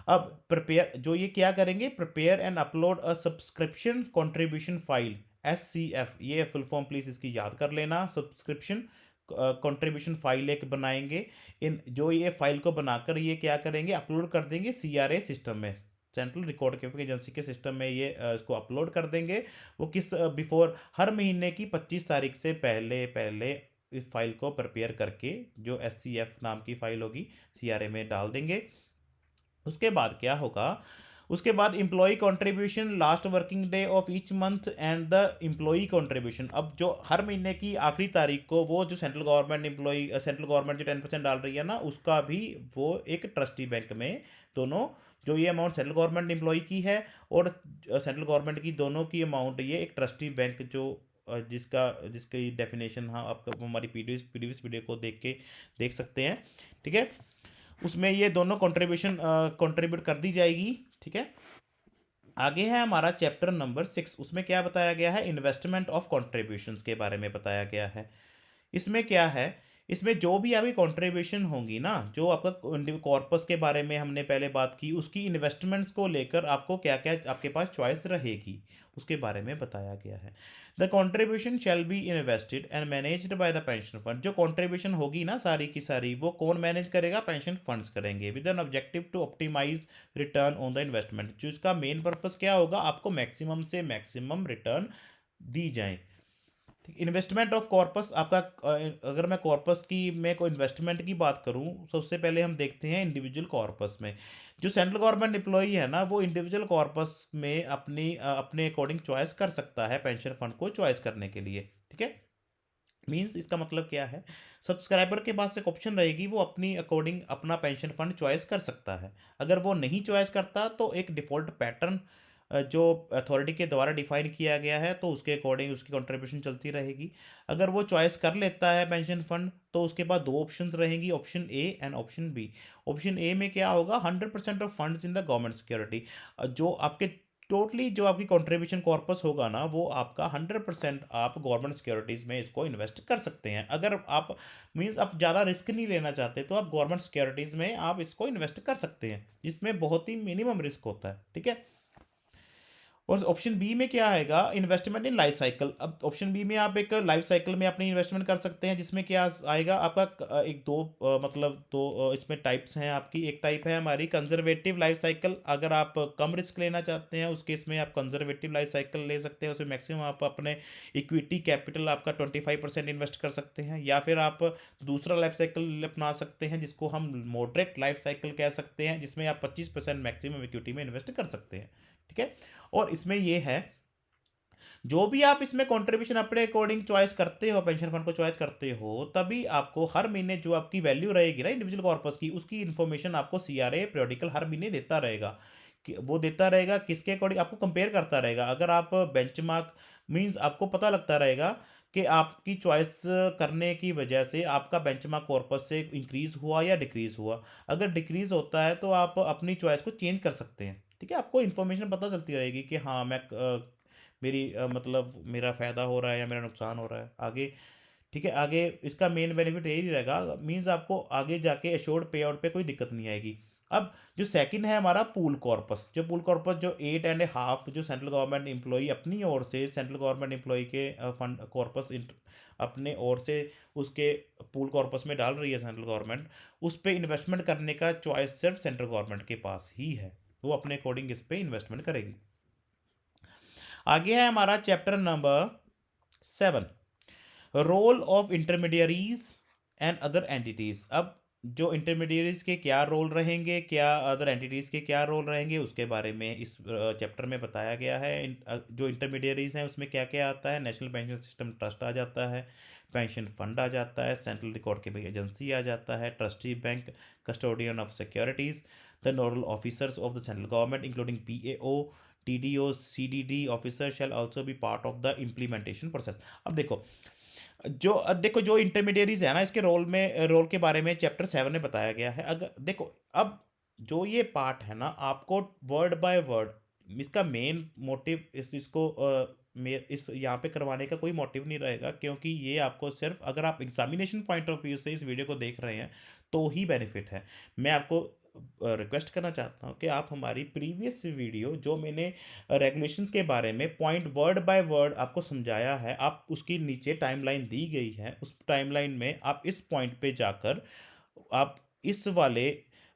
अब प्रिपेयर जो ये क्या करेंगे, prepare and upload a subscription contribution file, SCF, ये फुल फॉर्म प्लीज इसकी याद कर लेना। सब्सक्रिप्शन कंट्रीब्यूशन फाइल एक बनाएंगे। इन जो ये फाइल को बनाकर ये क्या करेंगे, अपलोड कर देंगे CRA सिस्टम में, सेंट्रल रिकॉर्ड कीपिंग एजेंसी के सिस्टम में ये इसको अपलोड कर देंगे। वो किस बिफोर हर महीने की 25 तारीख से पहले पहले इस फाइल को प्रिपेयर करके जो SCF नाम की फाइल होगी CRA में डाल देंगे। उसके बाद क्या होगा, उसके बाद employee contribution last working day of each month and the employee contribution. अब जो हर महीने की आखिरी तारीख को वो जो central government employee, central government जो 10% डाल रही है ना, उसका भी वो एक ट्रस्टी बैंक में दोनों, जो ये अमाउंट सेंट्रल गवर्नमेंट एम्प्लॉय की है और सेंट्रल गवर्नमेंट की, दोनों की अमाउंट ये एक ट्रस्टी बैंक जो जिसका जिसकी डेफिनेशन, हाँ आपको हमारी पीडीएस वीडियो को देख सकते हैं। ठीक है, उसमें ये दोनों कंट्रीब्यूशन कंट्रीब्यूट कर दी जाएगी। ठीक है, आगे है हमारा चैप्टर नंबर 6। उसमें क्या बताया गया है, इन्वेस्टमेंट ऑफ कंट्रीब्यूशंस के बारे में बताया गया है। इसमें क्या है, इसमें जो भी आपकी कंट्रीब्यूशन होंगी ना, जो आपका कॉर्पस के बारे में हमने पहले बात की, उसकी इन्वेस्टमेंट्स को लेकर आपको क्या क्या आपके पास चॉइस रहेगी, उसके बारे में बताया गया है। The contribution shall be invested and managed by the pension fund. जो कंट्रीब्यूशन होगी ना सारी की सारी, वो कौन मैनेज करेगा, पेंशन फंड्स करेंगे, with an objective to optimise return on the investment. जो इसका मेन पर्पस क्या होगा, आपको मैक्सिमम से मैक्सिमम रिटर्न दी जाए। इन्वेस्टमेंट ऑफ कॉर्पस आपका अगर मैं कॉर्पस की, मैं को इन्वेस्टमेंट की बात करूं, सबसे पहले हम देखते हैं इंडिविजुअल कॉर्पस में। जो सेंट्रल गवर्नमेंट एम्प्लॉई है ना, वो इंडिविजुअल कॉर्पस में अपने अकॉर्डिंग चॉइस कर सकता है पेंशन फंड को चॉइस करने के लिए। ठीक है, मीन्स इसका मतलब क्या है, सब्सक्राइबर के पास एक ऑप्शन रहेगी, वो अपनी अकॉर्डिंग अपना पेंशन फंड चॉइस कर सकता है। अगर वो नहीं चॉइस करता तो एक डिफ़ॉल्ट पैटर्न जो अथॉरिटी के द्वारा डिफाइन किया गया है, तो उसके अकॉर्डिंग उसकी कंट्रीब्यूशन चलती रहेगी। अगर वो चॉइस कर लेता है पेंशन फंड, तो उसके पास दो ऑप्शंस रहेंगी, option A and option B. Option A में क्या होगा, 100% of funds in the government security. जो आपके टोटली जो आपकी कंट्रीब्यूशन कॉर्पस होगा ना, वो आपका 100% आप गवर्नमेंट सिक्योरिटीज़ में इसको इन्वेस्ट कर सकते हैं। अगर आप मीन्स आप ज़्यादा रिस्क नहीं लेना चाहते, तो आप गवर्नमेंट सिक्योरिटीज़ में आप इसको इन्वेस्ट कर सकते हैं, जिसमें बहुत ही मिनिमम रिस्क होता है। ठीक है, और ऑप्शन बी में क्या आएगा, इन्वेस्टमेंट इन लाइफ साइकिल। अब ऑप्शन बी में आप एक लाइफ साइकिल में अपनी इन्वेस्टमेंट कर सकते हैं, जिसमें क्या आएगा आपका एक दो मतलब दो इसमें टाइप्स हैं आपकी। एक टाइप है हमारी कंजर्वेटिव लाइफ साइकिल। अगर आप कम रिस्क लेना चाहते हैं, उस केस में आप कंजर्वेटिव लाइफ साइकिल ले सकते हैं। उसमें मैक्सिमम आप अपने इक्विटी कैपिटल आपका 25% इन्वेस्ट कर सकते हैं। या फिर आप दूसरा लाइफ साइकिल अपना सकते हैं, जिसको हम मॉडरेट लाइफ साइकिल कह सकते हैं, जिसमें आप 25% मैक्सिमम इक्विटी में इन्वेस्ट कर सकते हैं। ठीक है, और इसमें यह है, जो भी आप इसमें कंट्रीब्यूशन अपने अकॉर्डिंग चॉइस करते हो, पेंशन फंड को चॉइस करते हो, तभी आपको हर महीने जो आपकी वैल्यू रहेगी ना इंडिविजुअल कॉर्पस की, उसकी इन्फॉर्मेशन आपको CRA पीरियोडिकल हर महीने देता रहेगा। कि वो देता रहेगा किसके अकॉर्डिंग, आपको कंपेयर करता रहेगा। अगर आप बेंचमार्क मींस आपको पता लगता रहेगा कि आपकी चॉइस करने की वजह से आपका बेंचमार्क कॉर्पस से इंक्रीज हुआ या डिक्रीज हुआ। अगर डिक्रीज होता है तो आप अपनी चॉइस को चेंज कर सकते हैं। ठीक है, आपको इन्फॉर्मेशन पता चलती रहेगी कि हाँ मैं मेरी मतलब मेरा फ़ायदा हो रहा है या मेरा नुकसान हो रहा है आगे। ठीक है, आगे इसका मेन बेनिफिट यही रहेगा, मीन्स आपको आगे जाके एश्योर्ड पे आउट पे कोई दिक्कत नहीं आएगी। अब जो सेकंड है हमारा पूल कॉर्पस, जो पूल कॉर्पस जो 8.5 जो सेंट्रल गवर्नमेंट एम्प्लॉई अपनी ओर से, सेंट्रल गवर्नमेंट एम्प्लॉई के फंड कॉर्पस अपने ओर से उसके पूल कॉर्पस में डाल रही है सेंट्रल गवर्नमेंट, उस पर इन्वेस्टमेंट करने का चॉइस सिर्फ सेंट्रल गवर्नमेंट के पास ही है। वो अपने अकॉर्डिंग इस पर इन्वेस्टमेंट करेगी। आगे है हमारा chapter number 7, role of intermediaries and other entities. अब जो इंटरमीडियरीज के क्या रोल रहेंगे, क्या अदर एंटिटीज के क्या रोल रहेंगे, उसके बारे में इस चैप्टर में बताया गया है। जो इंटरमीडियरीज हैं उसमें क्या क्या आता है, नेशनल पेंशन सिस्टम ट्रस्ट आ जाता है, पेंशन फंड आ जाता है, सेंट्रल रिकॉर्ड कीपिंग एजेंसी आ जाता है, trustee bank, custodian of securities, the nodal officers of the central government including PAO, TDO, CDD officer shall also be part of the implementation process. अब देखो जो इंटरमीडियरीज है ना, इसके रोल के बारे में चैप्टर 7 में बताया गया है। अगर देखो, अब जो ये पार्ट है ना, आपको वर्ड बाय वर्ड इसका मेन मोटिव इसको इस यहाँ पे करवाने का कोई मोटिव नहीं रहेगा, क्योंकि ये आपको सिर्फ अगर आप एग्जामिनेशन पॉइंट ऑफ व्यू से इस वीडियो को देख रहे हैं तो ही बेनिफिट है। मैं आपको रिक्वेस्ट करना चाहता हूँ कि आप हमारी प्रीवियस वीडियो जो मैंने रेगुलेशंस के बारे में पॉइंट वर्ड बाय वर्ड आपको समझाया है, आप उसकी नीचे टाइमलाइन दी गई है, उस टाइमलाइन में आप इस पॉइंट पे जाकर आप इस वाले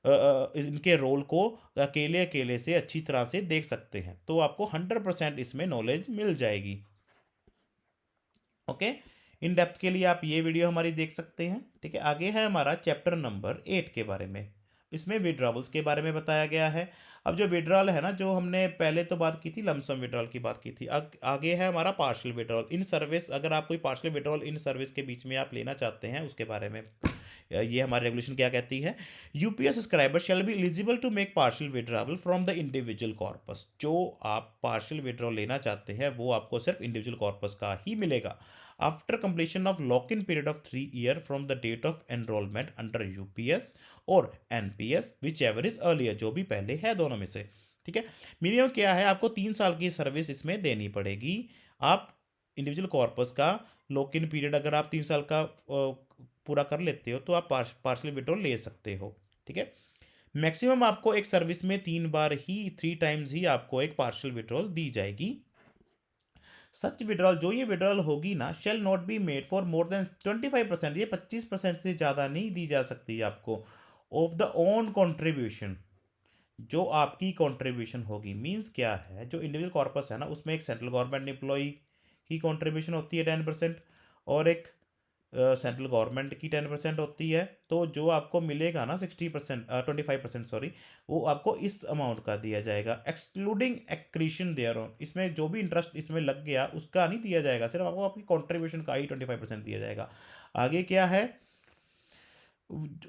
इनके रोल को अकेले-अकेले से अच्छी तरह से देख सकते हैं। तो आपको 100% इसमें नॉलेज मिल जाएगी। ओके? इन डेप्थ के लिए आप ये वीडियो हमारी देख सकते हैं। ठीक है? आगे है हमारा चैप्टर नंबर 8 के बारे में। इसमें विथड्रॉवल्स के बारे में बताया गया है। अब जो विथड्रॉल है ना, जो हमने पहले तो बात की थी, लंप सम विथड्रॉल की बात की थी। आगे है हमारा पार्शियल विथड्रॉल इन सर्विस। अगर आप कोई पार्शियल विथड्रॉल इन सर्विस के बीच में आप लेना चाहते हैं, उसके बारे में ये हमारी रेगुलेशन क्या कहती है? UPS subscriber shall be eligible to make partial withdrawal from the individual corpus. जो आप पार्शियल विड्रॉल लेना चाहते हैं वो आपको सिर्फ इंडिविजुअल कॉर्पस का ही मिलेगा after completion of lock in period of 3 year from the date of enrolment under UPS or NPS whichever is earlier, जो भी पहले है दोनों में से। ठीक है? मिनिमम क्या है? आपको 3 साल की सर्विस इसमें देनी पड़ेगी। आप इंडिविजुअल कॉर्पस का लॉक इन पीरियड अगर आप 3 साल का पूरा कर लेते हो तो आप पार्शियल विड्रॉल ले सकते हो। ठीक है? मैक्सिमम आपको एक सर्विस में 3 बार ही, 3 टाइम्स ही आपको एक पार्शियल विड्रॉल दी जाएगी। सच विड्रॉल, जो ये विड्रॉल होगी ना, shall not be made for more than 25%, ये 25% से ज़्यादा नहीं दी जा सकती आपको ऑफ द ओन कॉन्ट्रीब्यूशन। जो आपकी कंट्रीब्यूशन होगी, मींस क्या है, जो इंडिविजुअल कॉर्पस है ना, उसमें एक सेंट्रल गवर्नमेंट एम्प्लॉई की कंट्रीब्यूशन होती है 10% और एक सेंट्रल गवर्नमेंट की 10% होती है। तो जो आपको मिलेगा ना 60%, 25% सॉरी, वो आपको इस अमाउंट का दिया जाएगा एक्सक्लूडिंग एक्रीशन देयर ऑन। इसमें जो भी इंटरेस्ट इसमें लग गया उसका नहीं दिया जाएगा, सिर्फ आपको आपकी कंट्रीब्यूशन का ही 25% दिया जाएगा। आगे क्या है?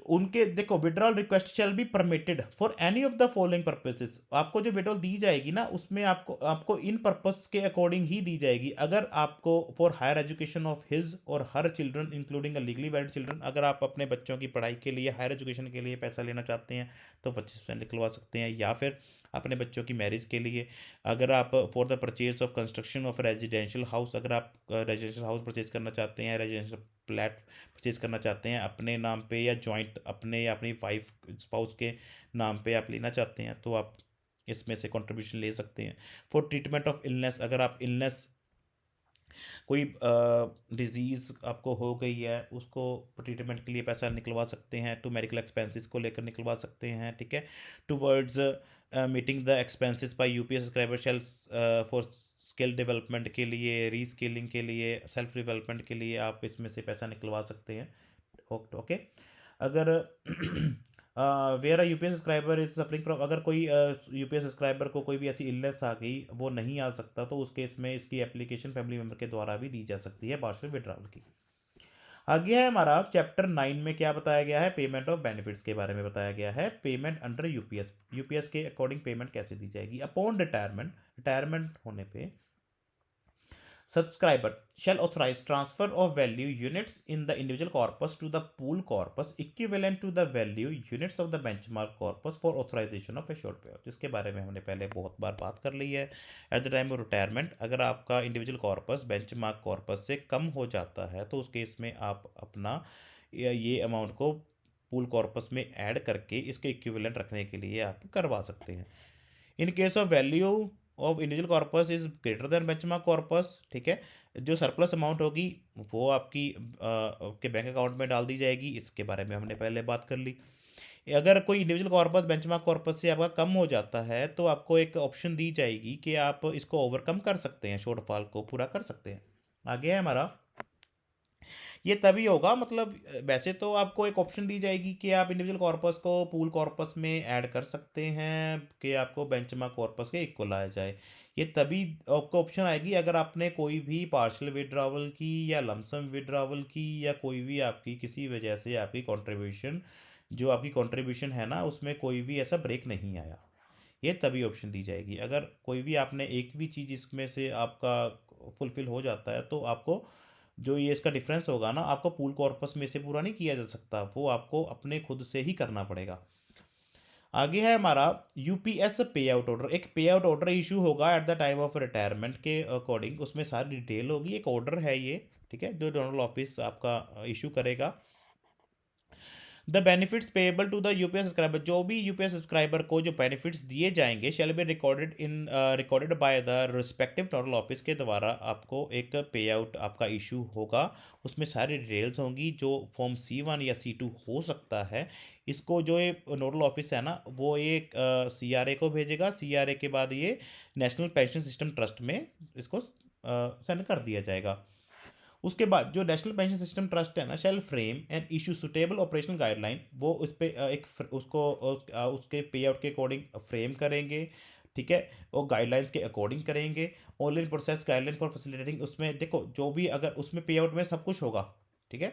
उनके देखो, withdrawal request shall be permitted for any of the following purposes. आपको जो विड्रॉल दी जाएगी ना, उसमें आपको आपको इन पर्पस के अकॉर्डिंग ही दी जाएगी। अगर आपको for higher education of his or her children including a legally valid children, अगर आप अपने बच्चों की पढ़ाई के लिए, हायर एजुकेशन के लिए पैसा लेना चाहते हैं तो 25% निकलवा सकते हैं। या फिर अपने बच्चों की मैरिज के लिए, अगर आप for the purchase of construction of residential house, अगर आप रेजिडेंशियल हाउस परचेज करना चाहते हैं, रेजिडेंशियल फ्लैट परचेज करना चाहते हैं अपने नाम पे या जॉइंट अपने या अपनी वाइफ स्पाउस के नाम पे आप लेना चाहते हैं, तो आप इसमें से कंट्रीब्यूशन ले सकते हैं। फॉर ट्रीटमेंट ऑफ इलनेस, अगर आप इलनेस कोई डिजीज़ आपको हो गई है, उसको ट्रीटमेंट के लिए पैसा निकलवा सकते हैं। टू मेडिकल एक्सपेंसेस को लेकर निकलवा सकते हैं। ठीक है? Towards meeting the expenses by UPS subscriber shall for skill development के लिए, रीस्किलिंग के लिए, सेल्फ डेवलपमेंट के लिए आप इसमें से पैसा निकलवा सकते हैं। ओके? अगर where a UPS subscriber is suffering from, अगर कोई यूपीएस सब्सक्राइबर को कोई भी ऐसी इलनेस आ गई, वो नहीं आ सकता, तो उस केस में इसकी एप्लीकेशन फैमिली मेम्बर के द्वारा भी दी जा सकती है पार्शियल विड्रॉवल की। आगे है हमारा चैप्टर 9 में क्या बताया गया है? पेमेंट ऑफ बेनिफिट्स के बारे में बताया गया है। पेमेंट अंडर यूपीएस, यूपीएस के अकॉर्डिंग पेमेंट कैसे दी जाएगी? अपॉन रिटायरमेंट, रिटायरमेंट होने पे subscriber shall authorize transfer of value units in the individual corpus to the pool corpus equivalent to the value units of the benchmark corpus for authorization of assured payout, जिसके बारे में हमने पहले बहुत बार बात कर ली है। At the time of retirement, अगर आपका इंडिविजुअल कॉर्पस बेंचमार्क कॉर्पस से कम हो जाता है तो उस केस में आप अपना ये अमाउंट को पूल कॉर्पस में ऐड करके इसके इक्विवेलेंट रखने के लिए आप करवा सकते हैं। इन case of value of individual corpus is greater than benchmark corpus, ठीक है, जो सरप्लस अमाउंट होगी वो आपकी आपके बैंक अकाउंट में डाल दी जाएगी। इसके बारे में हमने पहले बात कर ली। अगर कोई इंडिविजुअल कॉर्पस बेंचमार्क कॉर्पस से आपका कम हो जाता है तो आपको एक ऑप्शन दी जाएगी कि आप इसको ओवरकम कर सकते हैं, शॉर्टफॉल को पूरा कर सकते हैं। आगे है हमारा, ये तभी होगा, मतलब वैसे तो आपको एक ऑप्शन दी जाएगी कि आप इंडिविजुअल कॉर्पस को पूल कॉर्पस में ऐड कर सकते हैं कि आपको बेंचमार्क कॉर्पस के इक्वल आया जाए। ये तभी आपको ऑप्शन आएगी अगर आपने कोई भी पार्शियल विड्रॉवल की या लमसम विड्रॉवल की या कोई भी आपकी किसी वजह से आपकी कंट्रीब्यूशन, जो आपकी कंट्रीब्यूशन है ना, उसमें कोई भी ऐसा ब्रेक नहीं आया। ये तभी ऑप्शन दी जाएगी। अगर कोई भी आपने एक भी चीज़ इसमें से आपका फुलफिल हो जाता है तो आपको जो ये इसका डिफरेंस होगा ना, आपको पूल कॉर्पस में से पूरा नहीं किया जा सकता, वो आपको अपने खुद से ही करना पड़ेगा। आगे है हमारा यूपीएस पे आउट ऑर्डर। एक पे आउट ऑर्डर इशू होगा at the time of retirement के अकॉर्डिंग, उसमें सारी डिटेल होगी। एक ऑर्डर है ये, ठीक है, जो जनरल ऑफिस आपका इशू करेगा। The benefits payable to the UPS subscriber, जो भी यूपीएस सब्सक्राइबर को जो बेनिफिट्स दिए जाएंगे shall be recorded by the respective nodal office के द्वारा आपको एक पे आउट आपका इशू होगा। उसमें सारी डिटेल्स होंगी, जो फॉर्म C1 या C2 हो सकता है। इसको जो ये नोडल ऑफिस है ना, वो ये CRA को भेजेगा। CRA के बाद ये नेशनल पेंशन सिस्टम ट्रस्ट में इसको सेंड कर दिया जाएगा। उसके बाद जो नेशनल पेंशन सिस्टम ट्रस्ट है ना, shall frame and issue suitable operational guideline, वो उस पे उसके पे आउट के अकॉर्डिंग फ्रेम करेंगे। ठीक है, और गाइडलाइंस के अकॉर्डिंग करेंगे। Online process guideline for facilitating, उसमें देखो जो भी अगर उसमें पे आउट में सब कुछ होगा। ठीक है,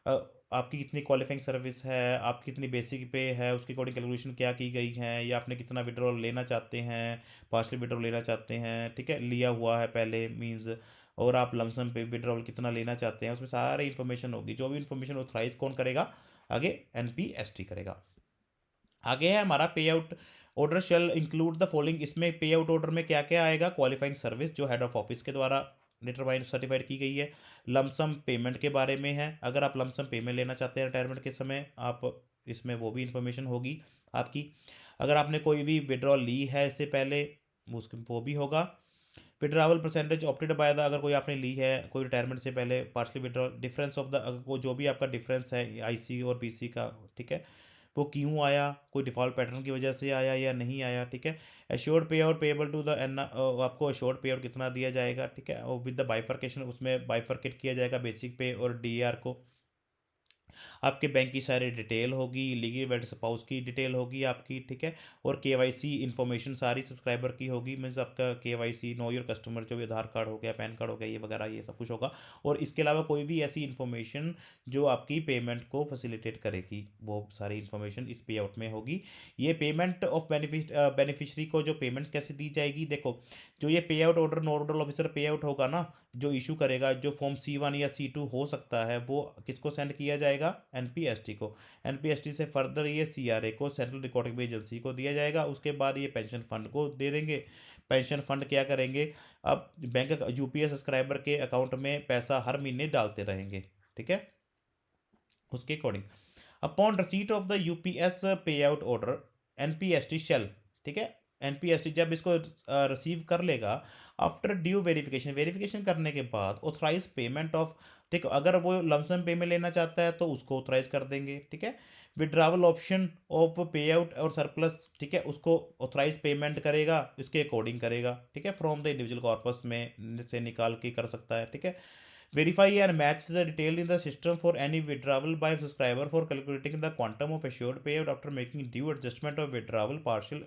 अ, आपकी कितनी क्वालिफाइंग सर्विस है, आपकी कितनी बेसिक पे है, उसके अकॉर्डिंग कैलकुलेशन क्या की गई है, या आपने कितना विड्रॉल लेना चाहते हैं, पार्शल विड्रॉल लेना चाहते हैं, ठीक है, लिया हुआ है पहले मीन्स, और आप लमसम पे विड्रॉल कितना लेना चाहते हैं, उसमें सारी इन्फॉर्मेशन होगी। जो भी इन्फॉर्मेशन ऑथराइज कौन करेगा, आगे NPST करेगा। आगे है हमारा pay out order shall include the following, इसमें पे आउट ऑर्डर में क्या क्या आएगा, क्वालिफाइंग सर्विस जो हेड ऑफ ऑफिस के द्वारा डिटरमाइन सर्टिफाइड की गई है। लमसम पेमेंट के बारे में है, अगर आप लमसम पेमेंट लेना चाहते हैं रिटायरमेंट के समय, आप इसमें वो भी इंफॉर्मेशन होगी आपकी। अगर आपने कोई भी विड्रॉल ली है इससे पहले, वो भी होगा। Withdrawal percentage opted by the, अगर कोई आपने ली है कोई रिटायरमेंट से पहले partially withdrawal, difference of the, अगर कोई जो भी आपका डिफरेंस है IC और BC का, ठीक है, वो क्यों आया, कोई डिफ़ॉल्ट पैटर्न की वजह से आया या नहीं आया। ठीक है, assured pay out payable to the N, आपको एश्योर्ड पे आउट कितना दिया जाएगा। ठीक है, और विद द बाइफर्केशन, उसमें बाइफर्केट किया जाएगा बेसिक पे और DAR को। आपके बैंक की सारी डिटेल होगी, लीगल वेड स्पाउस की डिटेल होगी आपकी। ठीक है, और KYC इन्फॉर्मेशन सारी सब्सक्राइबर की होगी, मीन्स आपका KYC नो योर कस्टमर, जो भी आधार कार्ड हो गया, पैन कार्ड हो गया, ये वगैरह ये सब कुछ होगा। और इसके अलावा कोई भी ऐसी इन्फॉर्मेशन जो आपकी पेमेंट को फैसिलिटेट करेगी, वो सारी इन्फॉर्मेशन इस पे आउट में होगी। ये पेमेंट ऑफ बेनिफिशरी को जो पेमेंट्स कैसे दी जाएगी, देखो जो ये पे आउट ऑर्डर नोडल ऑफिसर पे आउट होगा ना, जो इशू करेगा, जो फॉर्म C1 या C2 हो सकता है, वो किसको सेंड किया जाएगा, NPST को। NPST से फर्दर ये CRA को, सेंट्रल रिकॉर्डिंग एजेंसी को दिया जाएगा। उसके बाद ये पेंशन फंड को दे देंगे। पेंशन फंड क्या करेंगे, अब बैंक UPS सब्सक्राइबर के अकाउंट में पैसा हर महीने डालते रहेंगे। ठीक है, उसके according upon receipt of the UPS पे आउट ऑर्डर NPST शेल, ठीक है, NPST जब इसको रिसीव कर लेगा, आफ्टर ड्यू वेरिफिकेशन, वेरिफिकेशन करने के बाद ऑथराइज पेमेंट ऑफ, ठीक, अगर वो लमसम पेमेंट लेना चाहता है तो उसको ऑथराइज कर देंगे। ठीक है, विड्रावल ऑप्शन ऑफ पे आउट और सरप्लस, ठीक है, उसको ऑथराइज पेमेंट करेगा, इसके अकॉर्डिंग करेगा। ठीक है, फ्रॉम द इंडिविजुअल कॉर्पस में से निकाल के कर सकता है। ठीक है, verify and match the detail in the system for any withdrawal by subscriber for calculating the quantum of assured payout after making due adjustment of withdrawal partial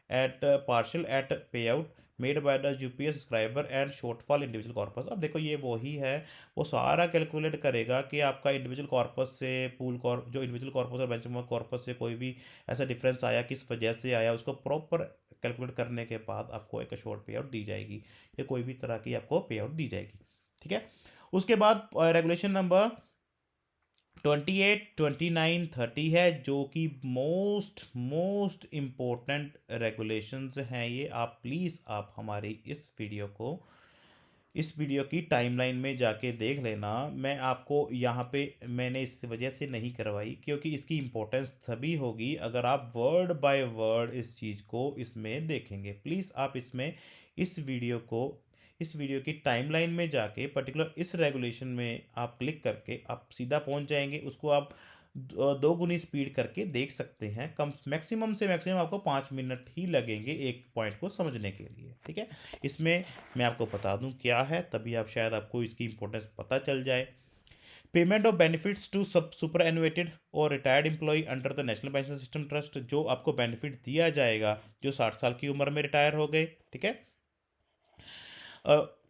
at payout made by the UPS subscriber and shortfall individual corpus। अब देखो ये वही है, वो सारा कैलकुलेट करेगा कि आपका इंडिविजुअल कॉर्पस से पूल कॉर्प, जो इंडिविजुअल कॉर्पस और बेंचमार्क कॉर्पस से कोई भी ऐसा डिफरेंस आया, किस वजह से आया, उसको प्रॉपर कैलकुलेट करने के बाद आपको एक शॉर्ट पे आउट दी जाएगी, या कोई भी तरह की आपको पे आउट दी जाएगी। ठीक है, उसके बाद रेगुलेशन नंबर 28, 29, 30 है, जो कि मोस्ट मोस्ट इम्पोर्टेंट रेगुलेशंस हैं। ये आप प्लीज़ आप हमारी इस वीडियो की टाइमलाइन में जाके देख लेना। मैं आपको यहाँ पे मैंने इस वजह से नहीं करवाई क्योंकि इसकी इम्पोर्टेंस तभी होगी अगर आप वर्ड बाय वर्ड इस चीज़ को इसमें देखेंगे। प्लीज़ आप इसमें इस वीडियो की टाइमलाइन में जाके पर्टिकुलर इस रेगुलेशन में आप क्लिक करके आप सीधा पहुंच जाएंगे। उसको आप दो गुनी स्पीड करके देख सकते हैं। कम मैक्सिमम से मैक्सिमम आपको 5 मिनट ही लगेंगे एक पॉइंट को समझने के लिए। ठीक है, इसमें मैं आपको बता दूं क्या है, तभी आप शायद आपको इसकी इंपॉर्टेंस पता चल जाए। पेमेंट ऑफ बेनिफिट्स टू सब सुपर एनुएटेड और retired employee under the national pension system trust, जो आपको बेनिफिट दिया जाएगा जो 60 साल की उम्र में रिटायर हो गए। ठीक है,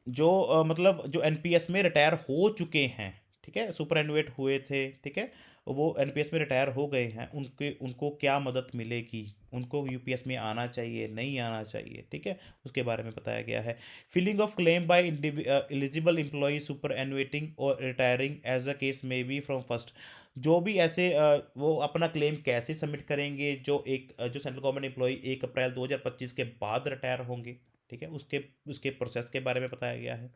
जो मतलब जो NPS में रिटायर हो चुके हैं, ठीक है, सुपर एनुएट हुए थे, ठीक है, वो NPS में रिटायर हो गए हैं, उनको क्या मदद मिलेगी, उनको UPS में आना चाहिए नहीं आना चाहिए, ठीक है, उसके बारे में बताया गया है। Filling of claim by eligible employee superannuating or retiring as a case may be from first, जो भी ऐसे वो अपना क्लेम कैसे सबमिट करेंगे, जो सेंट्रल गवर्नमेंट एम्प्लॉय 1 अप्रैल 2025 के बाद रिटायर होंगे। ठीक है, उसके उसके प्रोसेस के बारे में बताया गया है।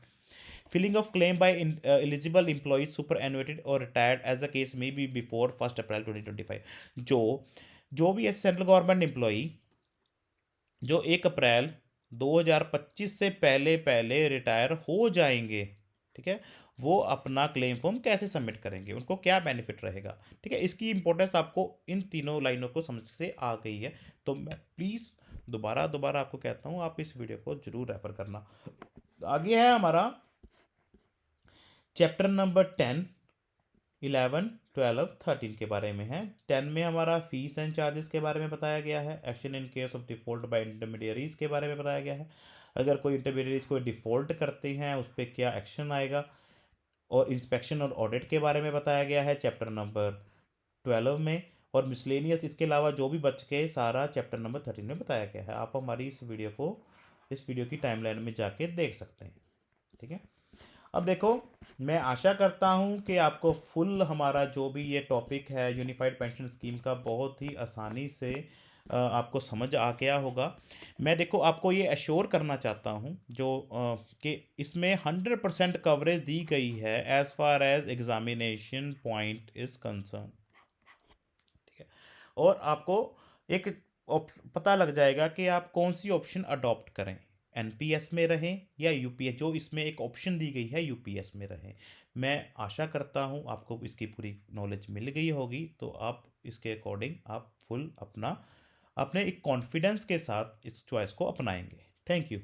Filling of claim by eligible employees superannuated और retired as a case may be before 1 April 2025। जो भी है सेंट्रल गवर्नमेंट एम्प्लॉई जो 1 अप्रैल 2025 से पहले पहले रिटायर हो जाएंगे, ठीक है, वो अपना क्लेम फॉर्म कैसे सबमिट करेंगे, उनको क्या बेनिफिट रहेगा, ठीक है, इसकी इंपॉर्टेंस आपको इन तीनों लाइनों को समझ से आ गई है। तो मैं प्लीज़ दोबारा दोबारा आपको कहता हूँ, आप इस वीडियो को जरूर रेफर करना। आगे है हमारा चैप्टर नंबर 10, 11, 12, 13 के बारे में है। 10 में हमारा फीस एंड चार्जेस के बारे में बताया गया है। Action in case of default by intermediaries के बारे में बताया गया है। अगर कोई इंटरमीडियरीज कोई डिफॉल्ट करते हैं उस पर क्या एक्शन आएगा। और इंस्पेक्शन और ऑडिट के बारे में बताया गया है चैप्टर नंबर 12 में। और मिसलेनियस इसके अलावा जो भी बच के सारा चैप्टर नंबर 13 में बताया गया है। आप हमारी इस वीडियो की टाइमलाइन में जाके देख सकते हैं, ठीक है। अब देखो, मैं आशा करता हूं कि आपको फुल हमारा जो भी ये टॉपिक है यूनिफाइड पेंशन स्कीम का बहुत ही आसानी से आपको समझ आ गया होगा। मैं देखो आपको ये एश्योर करना चाहता हूं जो कि इसमें 100% कवरेज दी गई है as far as examination point is concern, ठीक है। और आपको एक पता लग जाएगा कि आप कौन सी ऑप्शन अडॉप्ट करें, एनपीएस में रहें या यूपीएस, जो इसमें एक ऑप्शन दी गई है यूपीएस में रहें। मैं आशा करता हूं आपको इसकी पूरी नॉलेज मिल गई होगी, तो आप इसके अकॉर्डिंग आप फुल अपने एक कॉन्फिडेंस के साथ इस चॉइस को अपनाएंगे। Thank you.